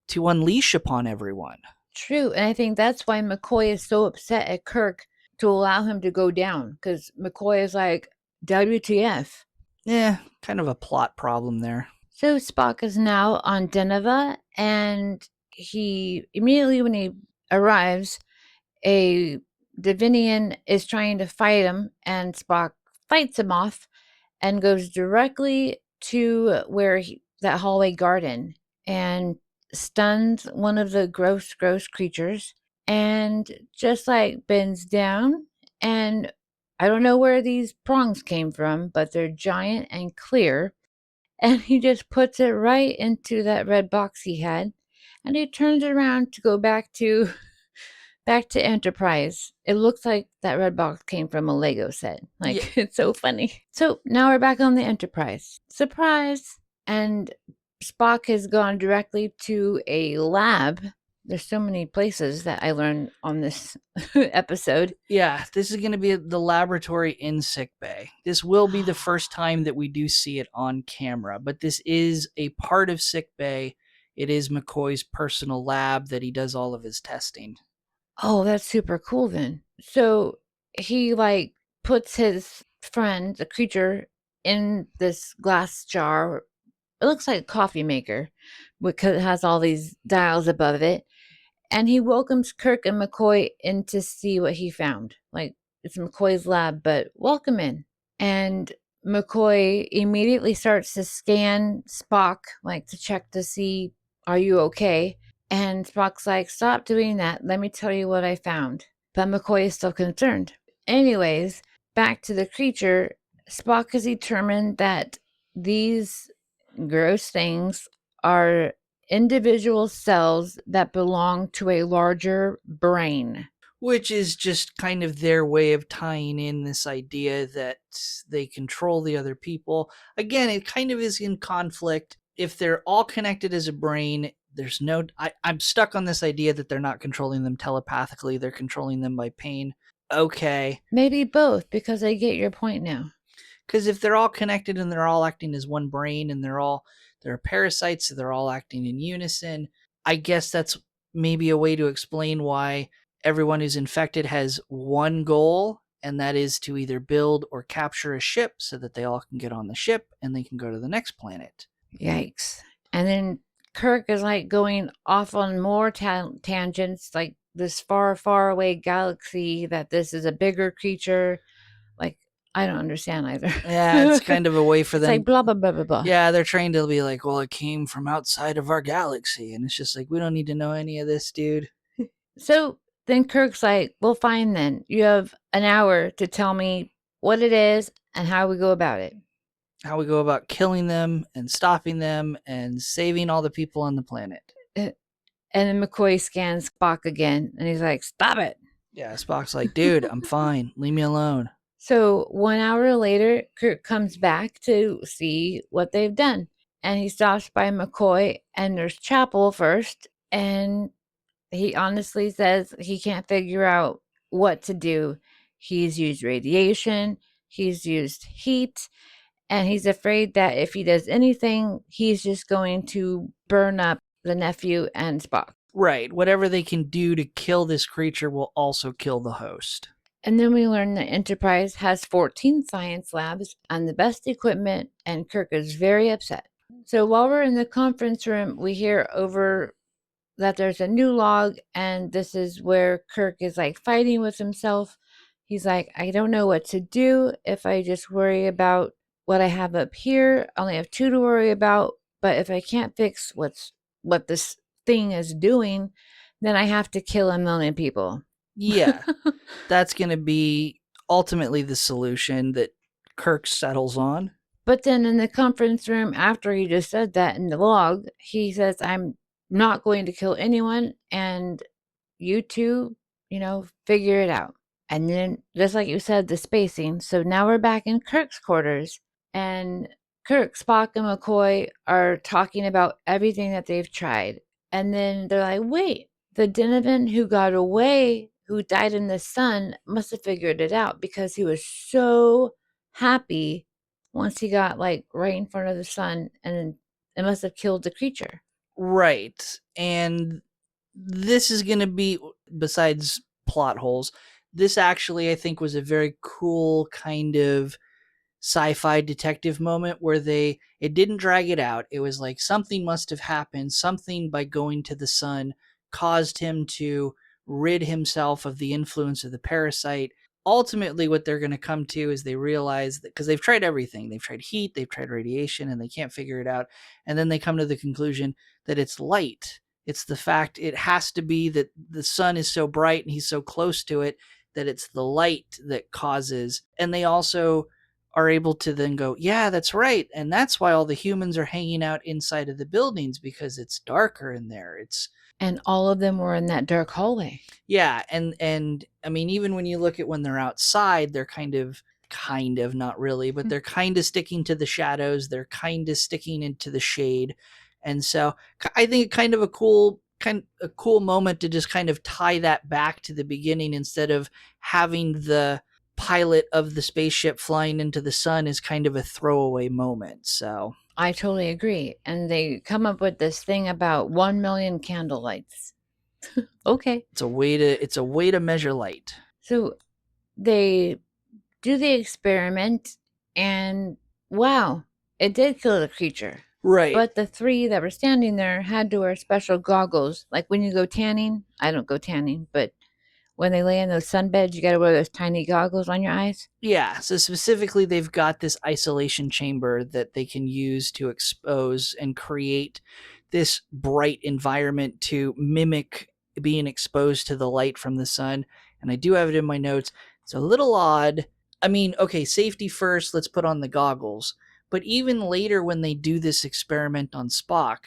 to unleash upon everyone? True, and I think that's why McCoy is so upset at Kirk to allow him to go down, because McCoy is like, WTF. Yeah, kind of a plot problem there. So Spock is now on Deneva, and he immediately when he arrives, a Divinian is trying to fight him, and Spock fights him off and goes directly to where that hallway garden and stuns one of the gross creatures and just like bends down, and I don't know where these prongs came from, but they're giant and clear, and he just puts it right into that red box he had, and he turns around to go back to Enterprise. It looks like that red box came from a Lego set. Like, Yeah. it's so funny. So now we're back on the Enterprise. Surprise! And Spock has gone directly to a lab. There's so many places that I learned on this episode. Yeah, this is going to be the laboratory in sickbay. This will be the first time that we do see it on camera, but this is a part of sickbay. It is McCoy's personal lab that he does all of his testing. Oh, that's super cool then. So he like puts his friend, the creature, in this glass jar. It looks like a coffee maker because it has all these dials above it. And he welcomes Kirk and McCoy in to see what he found. Like, it's McCoy's lab, but welcome in. And McCoy immediately starts to scan Spock, like to check to see, are you okay? And Spock's like, stop doing that. Let me tell you what I found. But McCoy is still concerned. Anyways, back to the creature. Spock has determined that these gross things are individual cells that belong to a larger brain. Which is just kind of their way of tying in this idea that they control the other people. Again, it kind of is in conflict. If they're all connected as a brain, there's no. I'm stuck on this idea that they're not controlling them telepathically, they're controlling them by pain. Okay. Maybe both, because I get your point now. Because if they're all connected and they're all acting as one brain and they're parasites, so they're all acting in unison, I guess that's maybe a way to explain why everyone who's infected has one goal, and that is to either build or capture a ship so that they all can get on the ship and they can go to the next planet. Yikes. And then Kirk is like going off on more tangents, like this far, far away galaxy, that this is a bigger creature. Like, I don't understand either. Yeah, it's kind of a way for it's them. like blah, blah, blah, blah, blah. Yeah, they're trying to be like, well, it came from outside of our galaxy. And it's just like, we don't need to know any of this, dude. So then Kirk's like, well, fine then. You have an hour to tell me what it is and how we go about it. How we go about killing them and stopping them and saving all the people on the planet. And then McCoy scans Spock again, and he's like, stop it. Yeah, Spock's like, dude, I'm fine. Leave me alone. So 1 hour later, Kirk comes back to see what they've done. And he stops by McCoy, and there's Chapel first. And he honestly says he can't figure out what to do. He's used radiation, he's used heat, and he's afraid that if he does anything, he's just going to burn up the nephew and Spock. Right. Whatever they can do to kill this creature will also kill the host. And then we learn that Enterprise has 14 science labs and the best equipment, and Kirk is very upset. So while we're in the conference room, we hear over that there's a new log, and this is where Kirk is like fighting with himself. He's like, I don't know what to do if I just worry about what I have up here. I only have 2 to worry about, but if I can't fix what this thing is doing, then I have to kill 1,000,000 people. Yeah, that's going to be ultimately the solution that Kirk settles on. But then in the conference room, after he just said that in the log, he says, I'm not going to kill anyone, and you two, figure it out. And then, just like you said, the spacing. So now we're back in Kirk's quarters, and Kirk, Spock, and McCoy are talking about everything that they've tried. And then they're like, wait, the Denivan who got away, who died in the sun, must have figured it out because he was so happy once he got like right in front of the sun, and it must have killed the creature. Right. And this is going to be, besides plot holes, this actually, I think, was a very cool kind of sci-fi detective moment where it didn't drag it out. It was like something must have happened. Something by going to the sun caused him to rid himself of the influence of the parasite. Ultimately, what they're going to come to is they realize that, because they've tried everything, they've tried heat, they've tried radiation, and they can't figure it out. And then they come to the conclusion that it's light. It's the fact it has to be that the sun is so bright and he's so close to it that it's the light that causes. And they also are able to then go, yeah, that's right. And that's why all the humans are hanging out inside of the buildings, because it's darker in there. It's And all of them were in that dark hallway. yeah, and I mean, even when you look at when they're outside, they're kind of not really, but they're kind of sticking to the shadows. They're kind of sticking into the shade. And so I think kind of a cool moment to just kind of tie that back to the beginning, instead of having the pilot of the spaceship flying into the sun is kind of a throwaway moment. So I totally agree. And they come up with this thing about 1 million candle lights. Okay. it's a way to measure light. So they do the experiment, and wow, it did kill the creature. Right. But the three that were standing there had to wear special goggles. Like when you go tanning, I don't go tanning, but when they lay in those sunbeds, you got to wear those tiny goggles on your eyes. Yeah, so specifically, they've got this isolation chamber that they can use to expose and create this bright environment to mimic being exposed to the light from the sun. And I do have it in my notes. It's a little odd. I mean, okay, safety first, let's put on the goggles. But even later, when they do this experiment on Spock,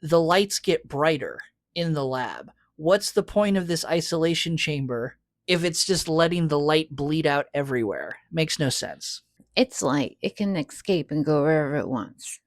the lights get brighter in the lab. What's the point of this isolation chamber if it's just letting the light bleed out everywhere? Makes no sense. It's light, it can escape and go wherever it wants.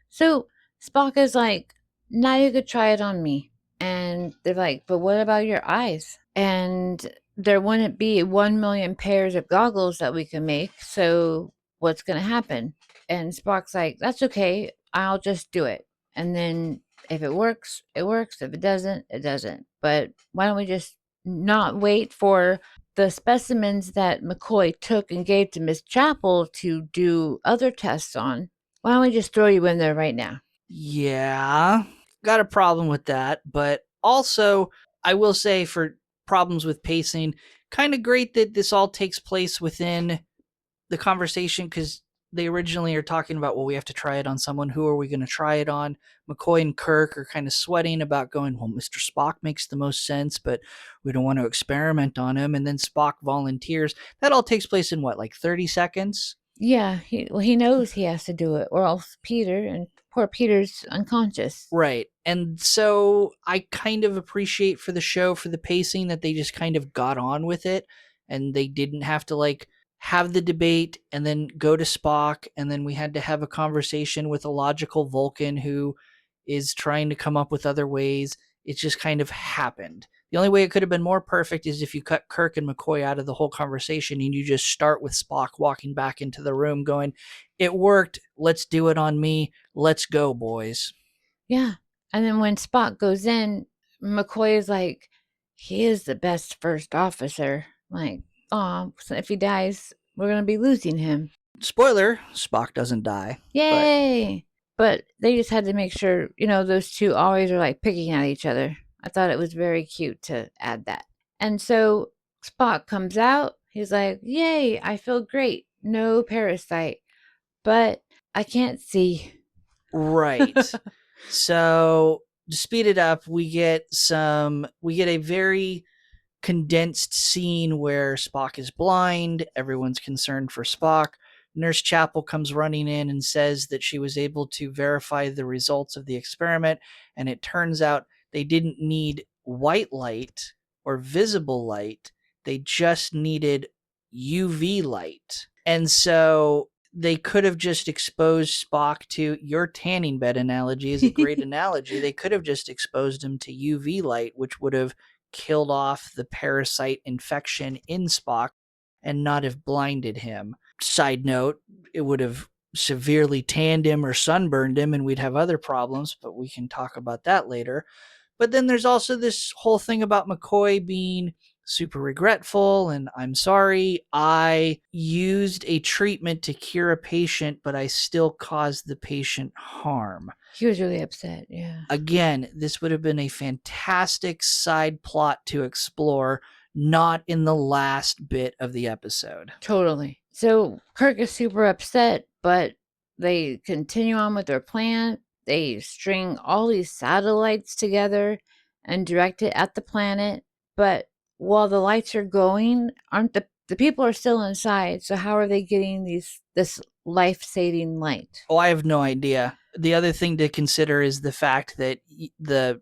So Spock is like, now you could try it on me. And they're like, but what about your eyes? And there wouldn't be 1 million pairs of goggles that we can make. So what's going to happen? And Spock's like, that's okay. I'll just do it. And then if it works, it works. If it doesn't, it doesn't. But why don't we just not wait for the specimens that McCoy took and gave to Miss Chapel to do other tests on? Why don't we just throw you in there right now? Yeah, got a problem with that. But also, I will say, for problems with pacing, kind of great that this all takes place within the conversation, because they originally are talking about, well, we have to try it on someone. Who are we going to try it on? McCoy and Kirk are kind of sweating about going, well, Mr. Spock makes the most sense, but we don't want to experiment on him. And then Spock volunteers. That all takes place in what, like 30 seconds? Yeah, he knows he has to do it, or else poor Peter's unconscious. Right. And so I kind of appreciate for the show, for the pacing, that they just kind of got on with it, and they didn't have to like have the debate and then go to Spock, and then we had to have a conversation with a logical Vulcan who is trying to come up with other ways. It just kind of happened. The only way it could have been more perfect is if you cut Kirk and McCoy out of the whole conversation and you just start with Spock walking back into the room going, it worked. Let's do it on me. Let's go, boys. Yeah. And then when Spock goes in, McCoy is like, he is the best first officer. Like, oh, so if he dies, we're going to be losing him. Spoiler, Spock doesn't die. Yay! But they just had to make sure, those two always are like picking at each other. I thought it was very cute to add that. And so Spock comes out. He's like, yay, I feel great. No parasite. But I can't see. Right. So to speed it up, we get a very condensed scene where Spock is blind. Everyone's concerned for Spock. Nurse Chapel comes running in and says that she was able to verify the results of the experiment, and it turns out they didn't need white light or visible light. They just needed UV light. And so they could have just exposed Spock to, your tanning bed analogy is a great analogy. They could have just exposed him to UV light, which would have killed off the parasite infection in Spock and not have blinded him. Side note, it would have severely tanned him or sunburned him, and we'd have other problems, but we can talk about that later. But then there's also this whole thing about McCoy being super regretful and, I'm sorry, I used a treatment to cure a patient, but I still caused the patient harm. He was really upset, yeah. Again, this would have been a fantastic side plot to explore, not in the last bit of the episode. Totally. So Kirk is super upset, but they continue on with their plan. They string all these satellites together and direct it at the planet. But while the lights are going, aren't the people are still inside. So how are they getting this life-saving light? Oh, I have no idea. The other thing to consider is the fact that the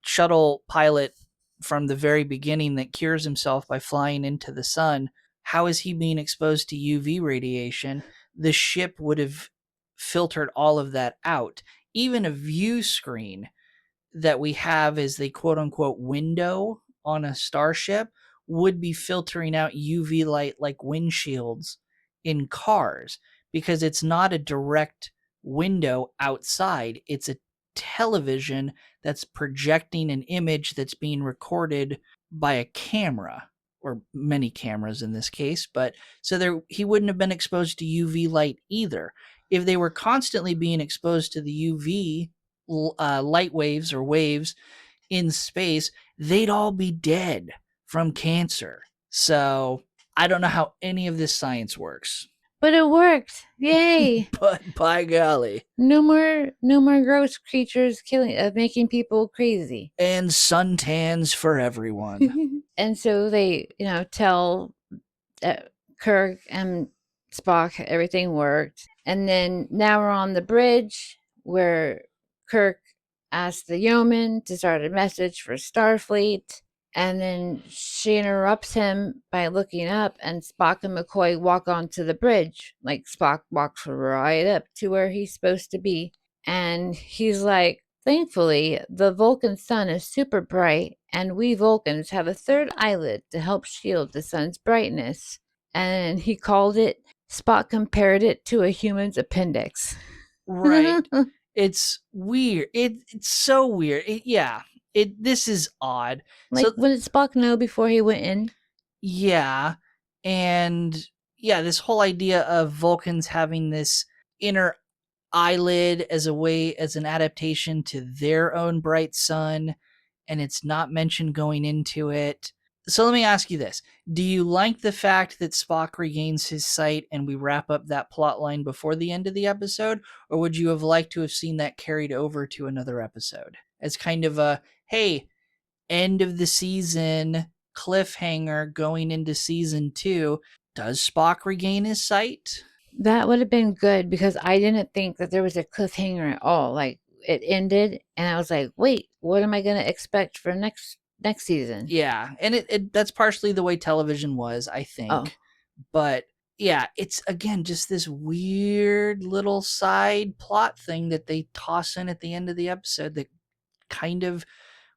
shuttle pilot from the very beginning that cures himself by flying into the sun, how is he being exposed to UV radiation? The ship would have filtered all of that out. Even a view screen that we have as the quote unquote window on a starship would be filtering out UV light like windshields in cars, because it's not a direct window outside. It's a television that's projecting an image that's being recorded by a camera, or many cameras in this case. But so there, he wouldn't have been exposed to UV light either. If they were constantly being exposed to the UV light waves or waves in space, they'd all be dead from cancer. So I don't know how any of this science works. But it worked. Yay. But by golly. No more gross creatures making people crazy. And suntans for everyone. And so they, tell Kirk and Spock everything worked. And then now we're on the bridge where Kirk asked the yeoman to start a message for Starfleet. And then she interrupts him by looking up, and Spock and McCoy walk onto the bridge. Like, Spock walks right up to where he's supposed to be. And he's like, thankfully, the Vulcan sun is super bright, and we Vulcans have a third eyelid to help shield the sun's brightness. And he called it, Spock compared it to a human's appendix. Right. It's weird. It's so weird. This is odd. Like, so, what did Spock know before he went in? Yeah. And yeah, this whole idea of Vulcans having this inner eyelid as an adaptation to their own bright sun, and it's not mentioned going into it. So let me ask you this. Do you like the fact that Spock regains his sight and we wrap up that plot line before the end of the episode? Or would you have liked to have seen that carried over to another episode as kind of a, hey, end of the season cliffhanger going into season 2? Does Spock regain his sight? That would have been good, because I didn't think that there was a cliffhanger at all. Like, it ended and I was like, wait, what am I going to expect for next season? Yeah, and it that's partially the way television was, I think. Oh. But yeah, it's again just this weird little side plot thing that they toss in at the end of the episode that kind of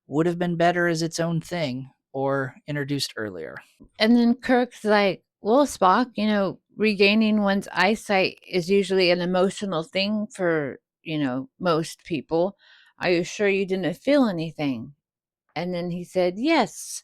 would have been better as its own thing or introduced earlier. And then Kirk's like, well, Spock, regaining one's eyesight is usually an emotional thing for, most people. Are you sure you didn't feel anything? And then he said, yes.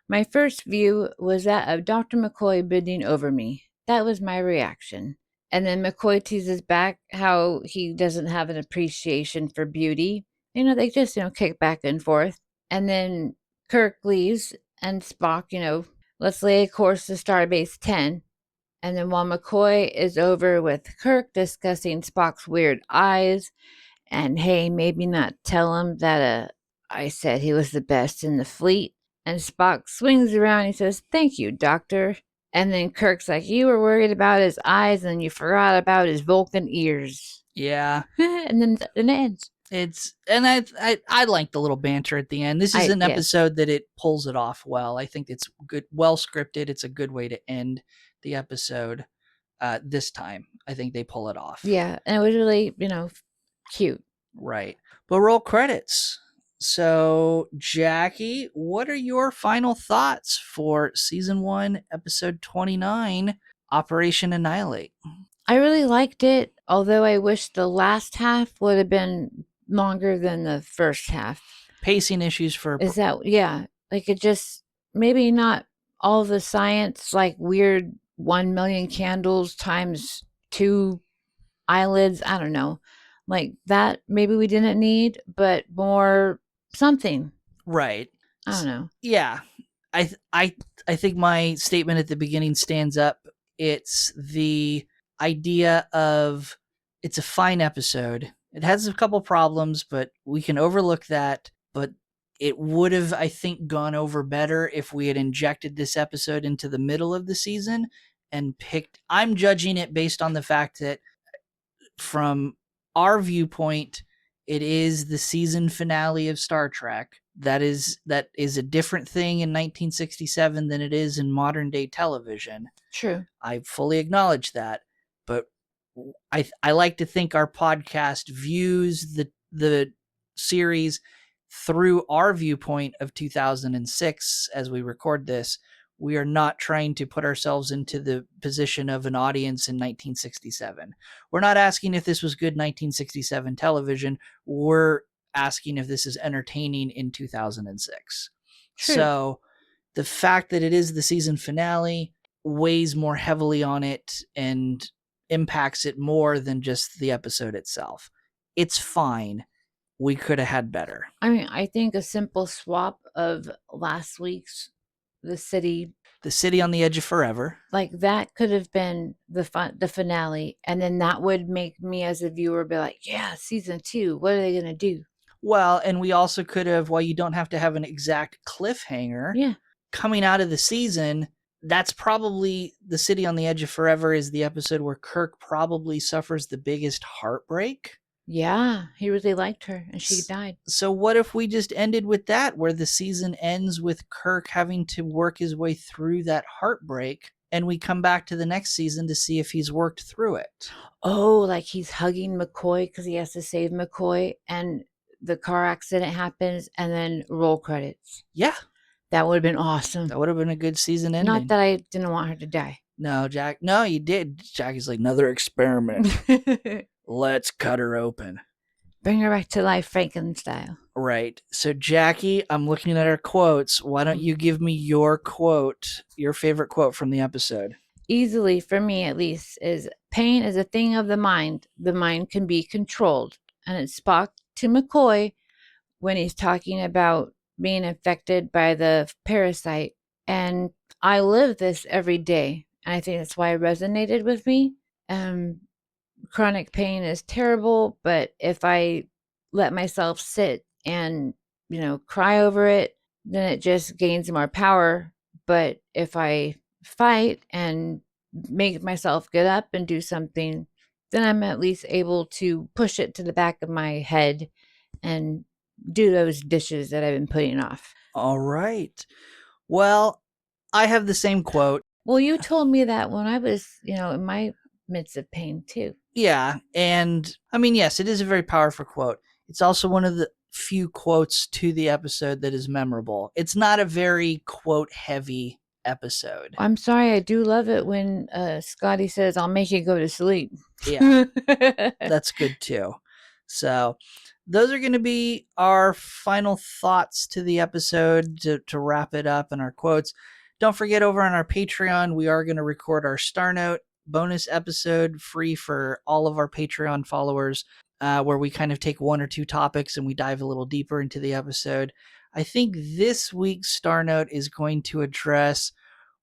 My first view was that of Dr. McCoy bending over me. That was my reaction. And then McCoy teases back how he doesn't have an appreciation for beauty. They just, kick back and forth. And then Kirk leaves, and Spock, let's lay a course to Starbase 10. And then while McCoy is over with Kirk discussing Spock's weird eyes, and hey, maybe not tell him that I said he was the best in the fleet. And Spock swings around and he says, thank you, Doctor. And then Kirk's like, you were worried about his eyes and you forgot about his Vulcan ears. Yeah. And then it ends. I like the little banter at the end. This is an episode that it pulls it off well. I think it's good, well scripted. It's a good way to end the episode this time. I think they pull it off. Yeah, and it was really, cute. Right. But roll credits. So, Jaci, what are your final thoughts for season 1, episode 29, Operation Annihilate? I really liked it, although I wish the last half would have been longer than the first half. Pacing issues for Is that, yeah, like it just, maybe not all the science, like weird 1 million candles times 2 eyelids. I don't know. Like that, maybe we didn't need, but more something. right. I don't know. Yeah. I think my statement at the beginning stands up. It's the idea of it's a fine episode. It has a couple problems, but we can overlook that. But it would have, I think, gone over better if we had injected this episode into the middle of the season and picked. I'm judging it based on the fact that from our viewpoint, it is the season finale of Star Trek. That is a different thing in 1967 than it is in modern day television. True. I fully acknowledge that, but I like to think our podcast views the series through our viewpoint of 2006 as we record this. We are not trying to put ourselves into the position of an audience in 1967. We're not asking if this was good 1967 television. We're asking if this is entertaining in 2006. True. So the fact that it is the season finale weighs more heavily on it and impacts it more than just the episode itself. It's fine. We could have had better. I mean, I think a simple swap of last week's The City on the Edge of Forever, like that could have been the finale, and then that would make me as a viewer be like, yeah, season 2, what are they gonna do? Well, and we also could have, while you don't have to have an exact cliffhanger, Yeah, coming out of the season, that's probably The City on the Edge of Forever is the episode where Kirk probably suffers the biggest heartbreak. yeah, he really liked her and she died. So what if we just ended with that, where the season ends with Kirk having to work his way through that heartbreak, and we come back to the next season to see if he's worked through it? Oh, like he's hugging McCoy because he has to save McCoy, and the car accident happens, and then roll credits. Yeah. That would have been awesome. That would have been a good season ending. Not that I didn't want her to die. No, Jack. No, you did. Jackie's like, another experiment. Let's cut her open. Bring her back to life, Franken style. Right. So, Jaci, I'm looking at our quotes. Why don't you give me your quote, your favorite quote from the episode? Easily, for me at least, is pain is a thing of the mind. The mind can be controlled. And it's Spock to McCoy when he's talking about being infected by the parasite. And I live this every day. And I think that's why it resonated with me. Chronic pain is terrible, but if I let myself sit and, cry over it, then it just gains more power. But if I fight and make myself get up and do something, then I'm at least able to push it to the back of my head and do those dishes that I've been putting off. All right. Well, I have the same quote. Well, you told me that when I was, in my midst of pain too. Yeah. And I mean, yes, it is a very powerful quote. It's also one of the few quotes to the episode that is memorable. It's not a very quote heavy episode. I'm sorry, I do love it when Scotty says, I'll make you go to sleep. Yeah. That's good too. So those are going to be our final thoughts to the episode to wrap it up and our quotes. Don't forget, over on our Patreon, we are going to record our Star Note bonus episode free for all of our Patreon followers, where we kind of take one or two topics and we dive a little deeper into the episode. I think this week's Star Note is going to address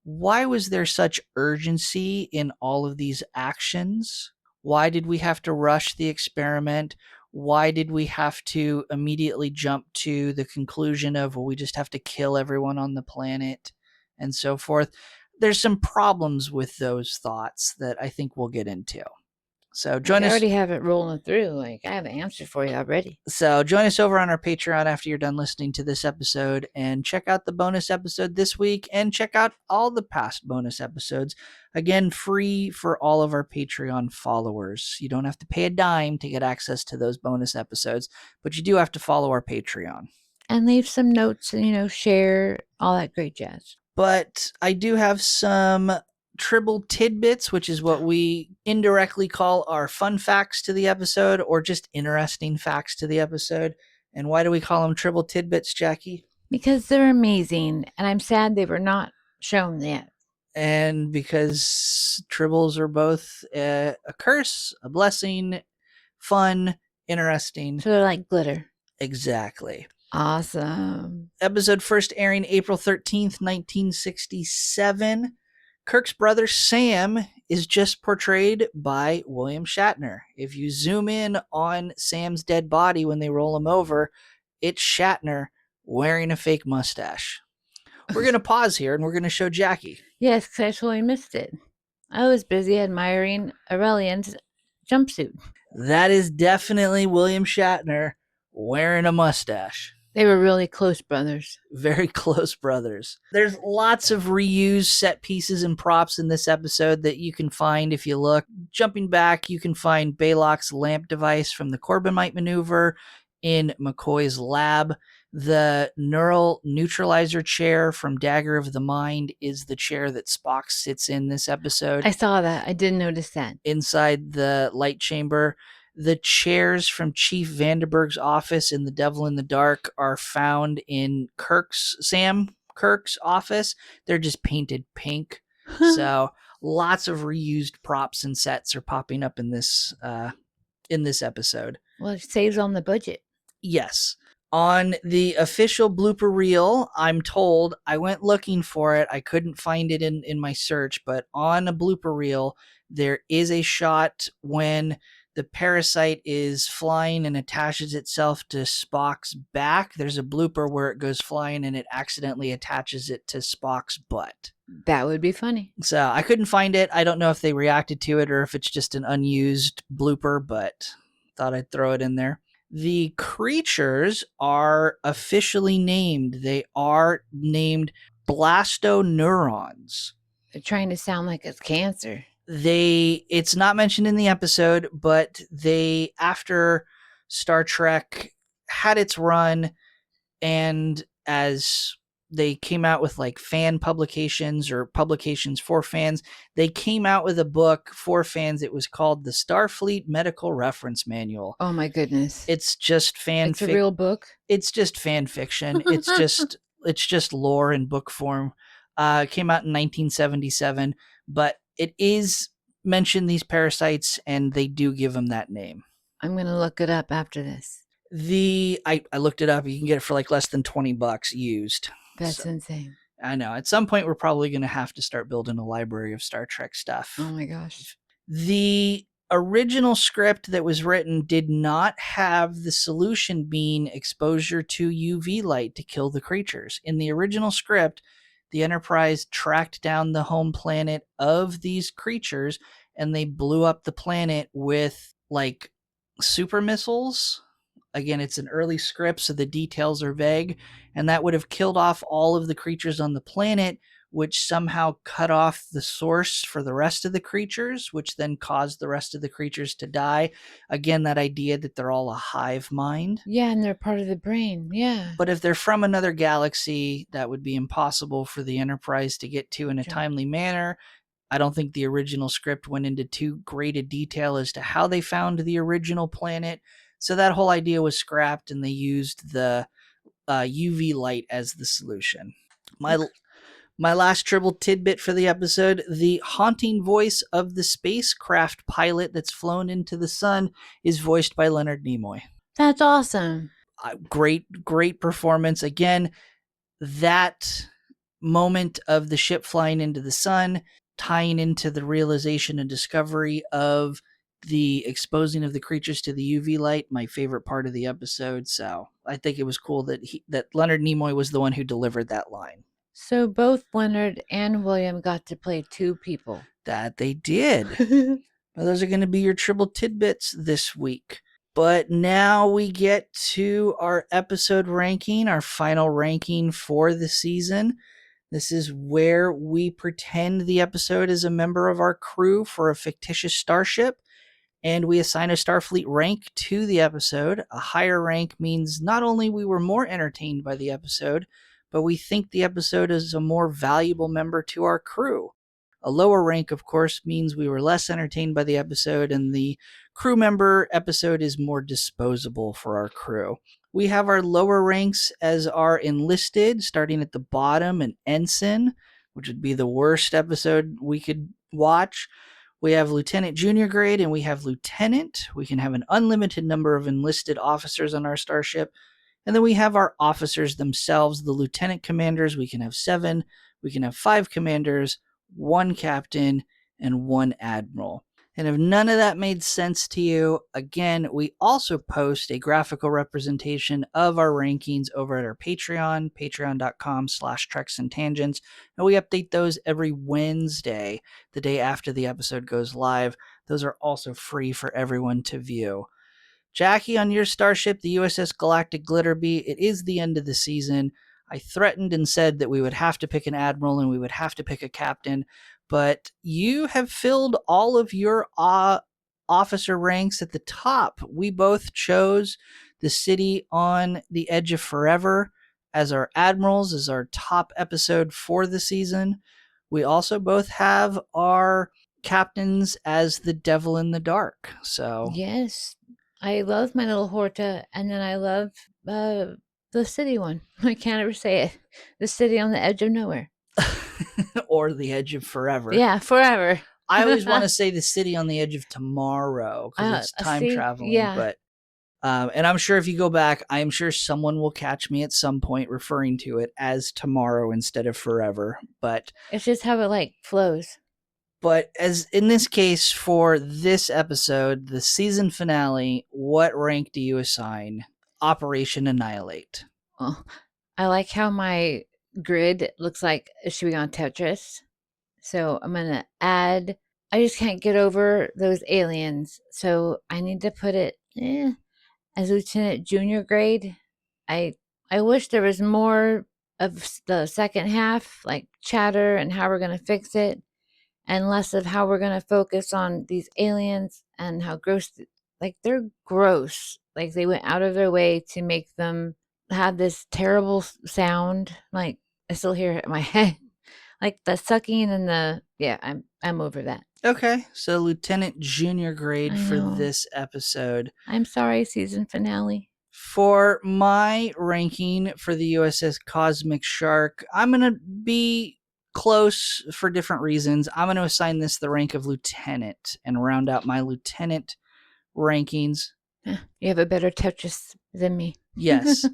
why was there such urgency in all of these actions? Why did we have to rush the experiment? Why did we have to immediately jump to the conclusion of, well, we just have to kill everyone on the planet and so forth? There's some problems with those thoughts that I think we'll get into. So I join us. already have it rolling through. Like, I have an answer for you already. So join us over on our Patreon after you're done listening to this episode, and check out the bonus episode this week, and check out all the past bonus episodes. Again, free for all of our Patreon followers. You don't have to pay a dime to get access to those bonus episodes, but you do have to follow our Patreon. And leave some notes and, share all that great jazz. But I do have some Tribble tidbits, which is what we indirectly call our fun facts to the episode, or just interesting facts to the episode. And why do we call them Tribble tidbits, Jackie? Because they're amazing, and I'm sad they were not shown yet. And because Tribbles are both a curse, a blessing, fun, interesting. So they're like glitter. Exactly. Awesome. Episode first airing April 13th, 1967. Kirk's brother Sam is just portrayed by William Shatner. If you zoom in on Sam's dead body when they roll him over, it's Shatner wearing a fake mustache. We're going to pause here and we're going to show Jackie. Yes, because I totally missed it. I was busy admiring Aurelian's jumpsuit. That is definitely William Shatner wearing a mustache. They were really close brothers. Very close brothers. There's lots of reused set pieces and props in this episode that you can find if you look. Jumping back, you can find Baylock's lamp device from the Corbomite maneuver in McCoy's lab. The neural neutralizer chair from Dagger of the Mind is the chair that Spock sits in this episode. I saw that. I did notice that. Inside the light chamber. The chairs from Chief Vandenberg's office in The Devil in the Dark are found in Sam Kirk's office. They're just painted pink. So lots of reused props and sets are popping up in this episode. Well, it saves on the budget. Yes. On the official blooper reel, I'm told, I went looking for it. I couldn't find it in my search, but on a blooper reel, there is a shot when the parasite is flying and attaches itself to Spock's back. There's a blooper where it goes flying and it accidentally attaches it to Spock's butt. That would be funny. So I couldn't find it. I don't know if they reacted to it or if it's just an unused blooper, but thought I'd throw it in there. The creatures are officially named. They are named blastoneurons. They're trying to sound like it's cancer. It's not mentioned in the episode, but after Star Trek had its run, and as they came out with like fan publications or publications for fans, they came out with a book for fans. It was called the Starfleet Medical Reference Manual. Oh my goodness. It's just It's a real book? It's just fan fiction. It's just lore in book form. It came out in 1977, but it is mentioned these parasites, and they do give them that name. I'm going to look it up after this. I looked it up. You can get it for like less than $20 used. That's insane. I know. At some point, we're probably going to have to start building a library of Star Trek stuff. Oh my gosh. The original script that was written did not have the solution being exposure to UV light to kill the creatures. In the original script, the Enterprise tracked down the home planet of these creatures, and they blew up the planet with like super missiles. Again, it's an early script, so the details are vague, and that would have killed off all of the creatures on the planet, which somehow cut off the source for the rest of the creatures, which then caused the rest of the creatures to die. Again, that idea that they're all a hive mind. Yeah, and they're part of the brain. Yeah. But if they're from another galaxy, that would be impossible for the Enterprise to get to in a timely manner. I don't think the original script went into too great a detail as to how they found the original planet. So that whole idea was scrapped, and they used the UV light as the solution. My last Tribble tidbit for the episode, the haunting voice of the spacecraft pilot that's flown into the sun is voiced by Leonard Nimoy. That's awesome. Great performance. Again, that moment of the ship flying into the sun, tying into the realization and discovery of the exposing of the creatures to the UV light, my favorite part of the episode. So I think it was cool that Leonard Nimoy was the one who delivered that line. So both Leonard and William got to play two people. That they did. Well, those are going to be your triple tidbits this week. But now we get to our episode ranking, our final ranking for the season. This is where we pretend the episode is a member of our crew for a fictitious starship, and we assign a Starfleet rank to the episode. A higher rank means not only we were more entertained by the episode, but we think the episode is a more valuable member to our crew. A lower rank, of course, means we were less entertained by the episode, and the crew member episode is more disposable for our crew. We have our lower ranks as our enlisted, starting at the bottom, an ensign, which would be the worst episode we could watch. We have lieutenant junior grade, and we have lieutenant. We can have an unlimited number of enlisted officers on our starship. And then we have our officers themselves, the lieutenant commanders. We can have 7. We can have 5 commanders, 1 captain, and 1 admiral. And if none of that made sense to you, again, we also post a graphical representation of our rankings over at our Patreon, patreon.com/treksandtangents. And we update those every Wednesday, the day after the episode goes live. Those are also free for everyone to view. Jaci, on your starship, the USS Galactic Glitterbee, it is the end of the season. I threatened and said that we would have to pick an admiral and we would have to pick a captain, but you have filled all of your officer ranks at the top. We both chose the City on the Edge of Forever as our admirals, as our top episode for the season. We also both have our captains as the Devil in the Dark. So Yes. I love my little Horta, and then I love the city one. I can't ever say it. The city on the edge of nowhere. or the Edge of Forever. Yeah, forever. I always want to say the City on the Edge of Tomorrow because it's time See? traveling. Yeah. But and I'm sure if you go back, I'm sure someone will catch me at some point referring to it as tomorrow instead of forever. But It's just how it flows. But as in this case, for this episode, the season finale, what rank do you assign Operation Annihilate? Oh, I like how my grid looks like it should be on Tetris. So I'm going to add, I just can't get over those aliens. So I need to put it as Lieutenant Junior grade. I wish there was more of the second half, like chatter and how we're going to fix it, and less of how we're going to focus on these aliens and how gross, they're gross. Like they went out of their way to make them have this terrible sound. Like I still hear it in my head. Like the sucking and I'm over that. Okay, so Lieutenant Junior grade I for know. this episode. I'm sorry, season finale. For my ranking for the USS Cosmic Shark, I'm going to be close for different reasons. I'm going to assign this the rank of lieutenant and round out my lieutenant rankings. You have a better Tetris than me. Yes.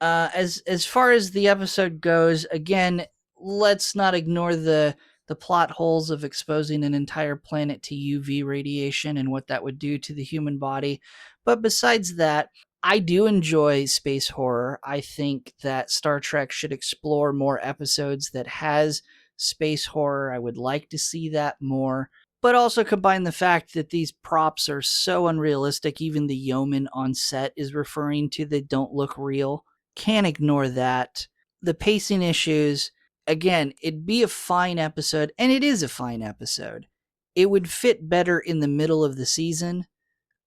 As far as the episode goes, again, let's not ignore the plot holes of exposing an entire planet to UV radiation and what that would do to the human body. But besides that, I do enjoy space horror. I think that Star Trek should explore more episodes that has space horror. I would like to see that more. But also combine the fact that these props are so unrealistic, even the yeoman on set is referring to they don't look real. Can't ignore that. The pacing issues, again, it'd be a fine episode, and it is a fine episode. It would fit better in the middle of the season,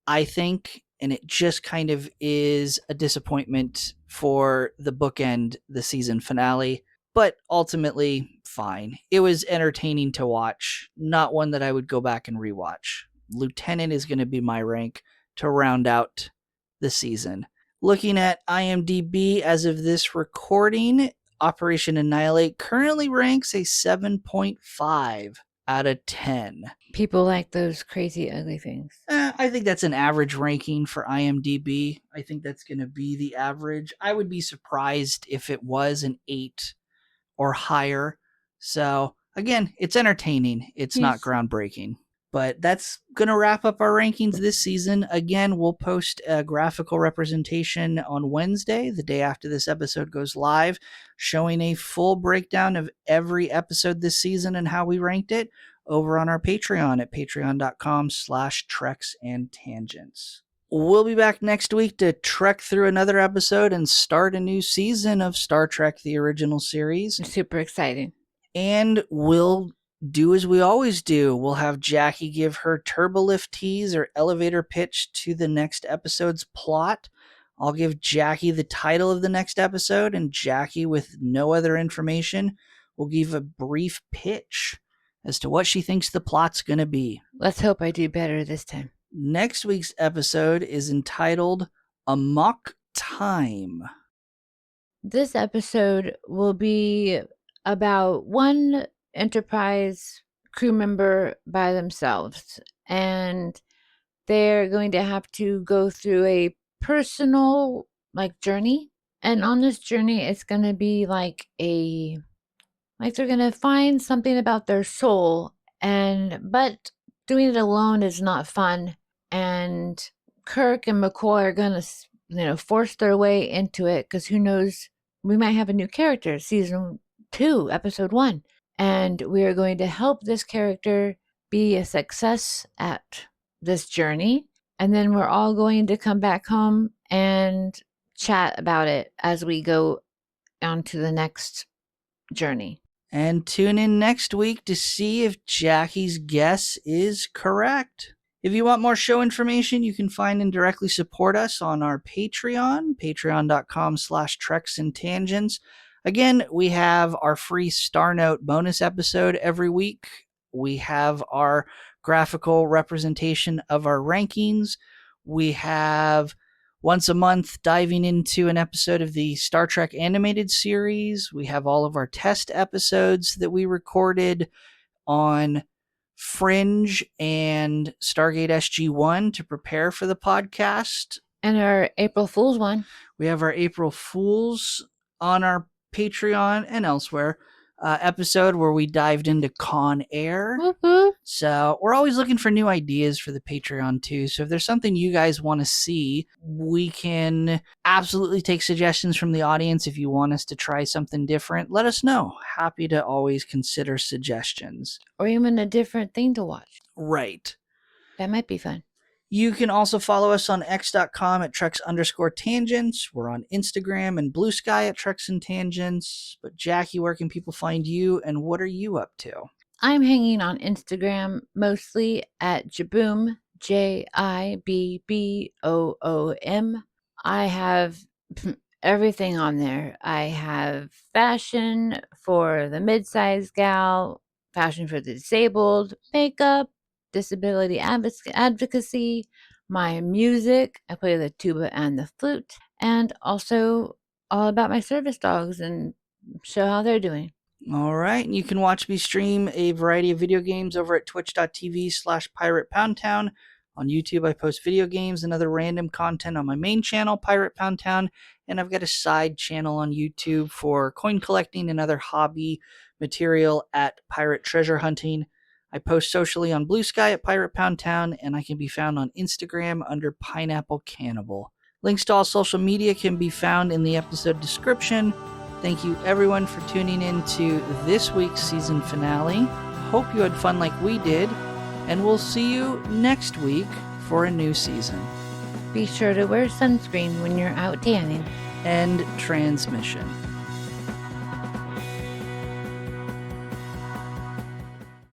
I think, and it just kind of is a disappointment for the bookend, the season finale. But ultimately, fine. It was entertaining to watch, not one that I would go back and rewatch. Lieutenant is going to be my rank to round out the season. Looking at IMDb as of this recording, Operation Annihilate currently ranks a 7.5 out of 10. People like those crazy, ugly things. I think that's an average ranking for IMDb. I think that's going to be the average. I would be surprised if it was an 8 or higher. So, again, it's entertaining. It's not groundbreaking. But that's going to wrap up our rankings this season. Again, we'll post a graphical representation on Wednesday, the day after this episode goes live, showing a full breakdown of every episode this season and how we ranked it. over on our Patreon at patreon.com/treks-and-tangents. We'll be back next week to trek through another episode and start a new season of Star Trek, the original series. Super exciting. And we'll do as we always do. We'll have Jaci give her turbolift tease or elevator pitch to the next episode's plot. I'll give Jaci the title of the next episode, and Jaci, with no other information, will give a brief pitch as to what she thinks the plot's going to be. Let's hope I do better this time. Next week's episode is entitled Amok Time. This episode will be about one Enterprise crew member by themselves, and they're going to have to go through a personal journey. And on this journey, it's going to be they're going to find something about their soul, but doing it alone is not fun. And Kirk and McCoy are going to, force their way into it, because who knows, we might have a new character, season 2, episode 1. And we are going to help this character be a success at this journey. And then we're all going to come back home and chat about it as we go on to the next journey. And tune in next week to see if Jackie's guess is correct. If you want more show information, you can find and directly support us on our Patreon, patreon.com/treks-and-tangents. Again, we have our free Star Note bonus episode every week. We have our graphical representation of our rankings. We have once a month diving into an episode of the Star Trek animated series. We have all of our test episodes that we recorded on Fringe and Stargate SG-1 to prepare for the podcast. And our April Fool's one. We have our April Fools on our Patreon and elsewhere episode where we dived into Con Air. Woo-hoo. So we're always looking for new ideas for the Patreon too. So if there's something you guys want to see, we can absolutely take suggestions from the audience. If you want us to try something different, let us know. Happy to always consider suggestions. Or even a different thing to watch. Right. That might be fun. You can also follow us on x.com at Treks_tangents. We're on Instagram and Blue Sky at Treks and Tangents. But Jaci, where can people find you, and what are you up to? I'm hanging on Instagram mostly at Jaboom, JIBBOOM. I have everything on there. I have fashion for the mid-sized gal, fashion for the disabled, makeup, disability advocacy, my music. I play the tuba and the flute, and also all about my service dogs and show how they're doing. All right. And you can watch me stream a variety of video games over at twitch.tv/PiratePoundTown. On YouTube, I post video games and other random content on my main channel, Pirate Pound Town. And I've got a side channel on YouTube for coin collecting and other hobby material at Pirate Treasure Hunting. I post socially on Blue Sky at Pirate Pound Town, and I can be found on Instagram under Pineapple Cannibal. Links to all social media can be found in the episode description. Thank you everyone for tuning in to this week's season finale. Hope you had fun like we did, and we'll see you next week for a new season. Be sure to wear sunscreen when you're out tanning. End transmission.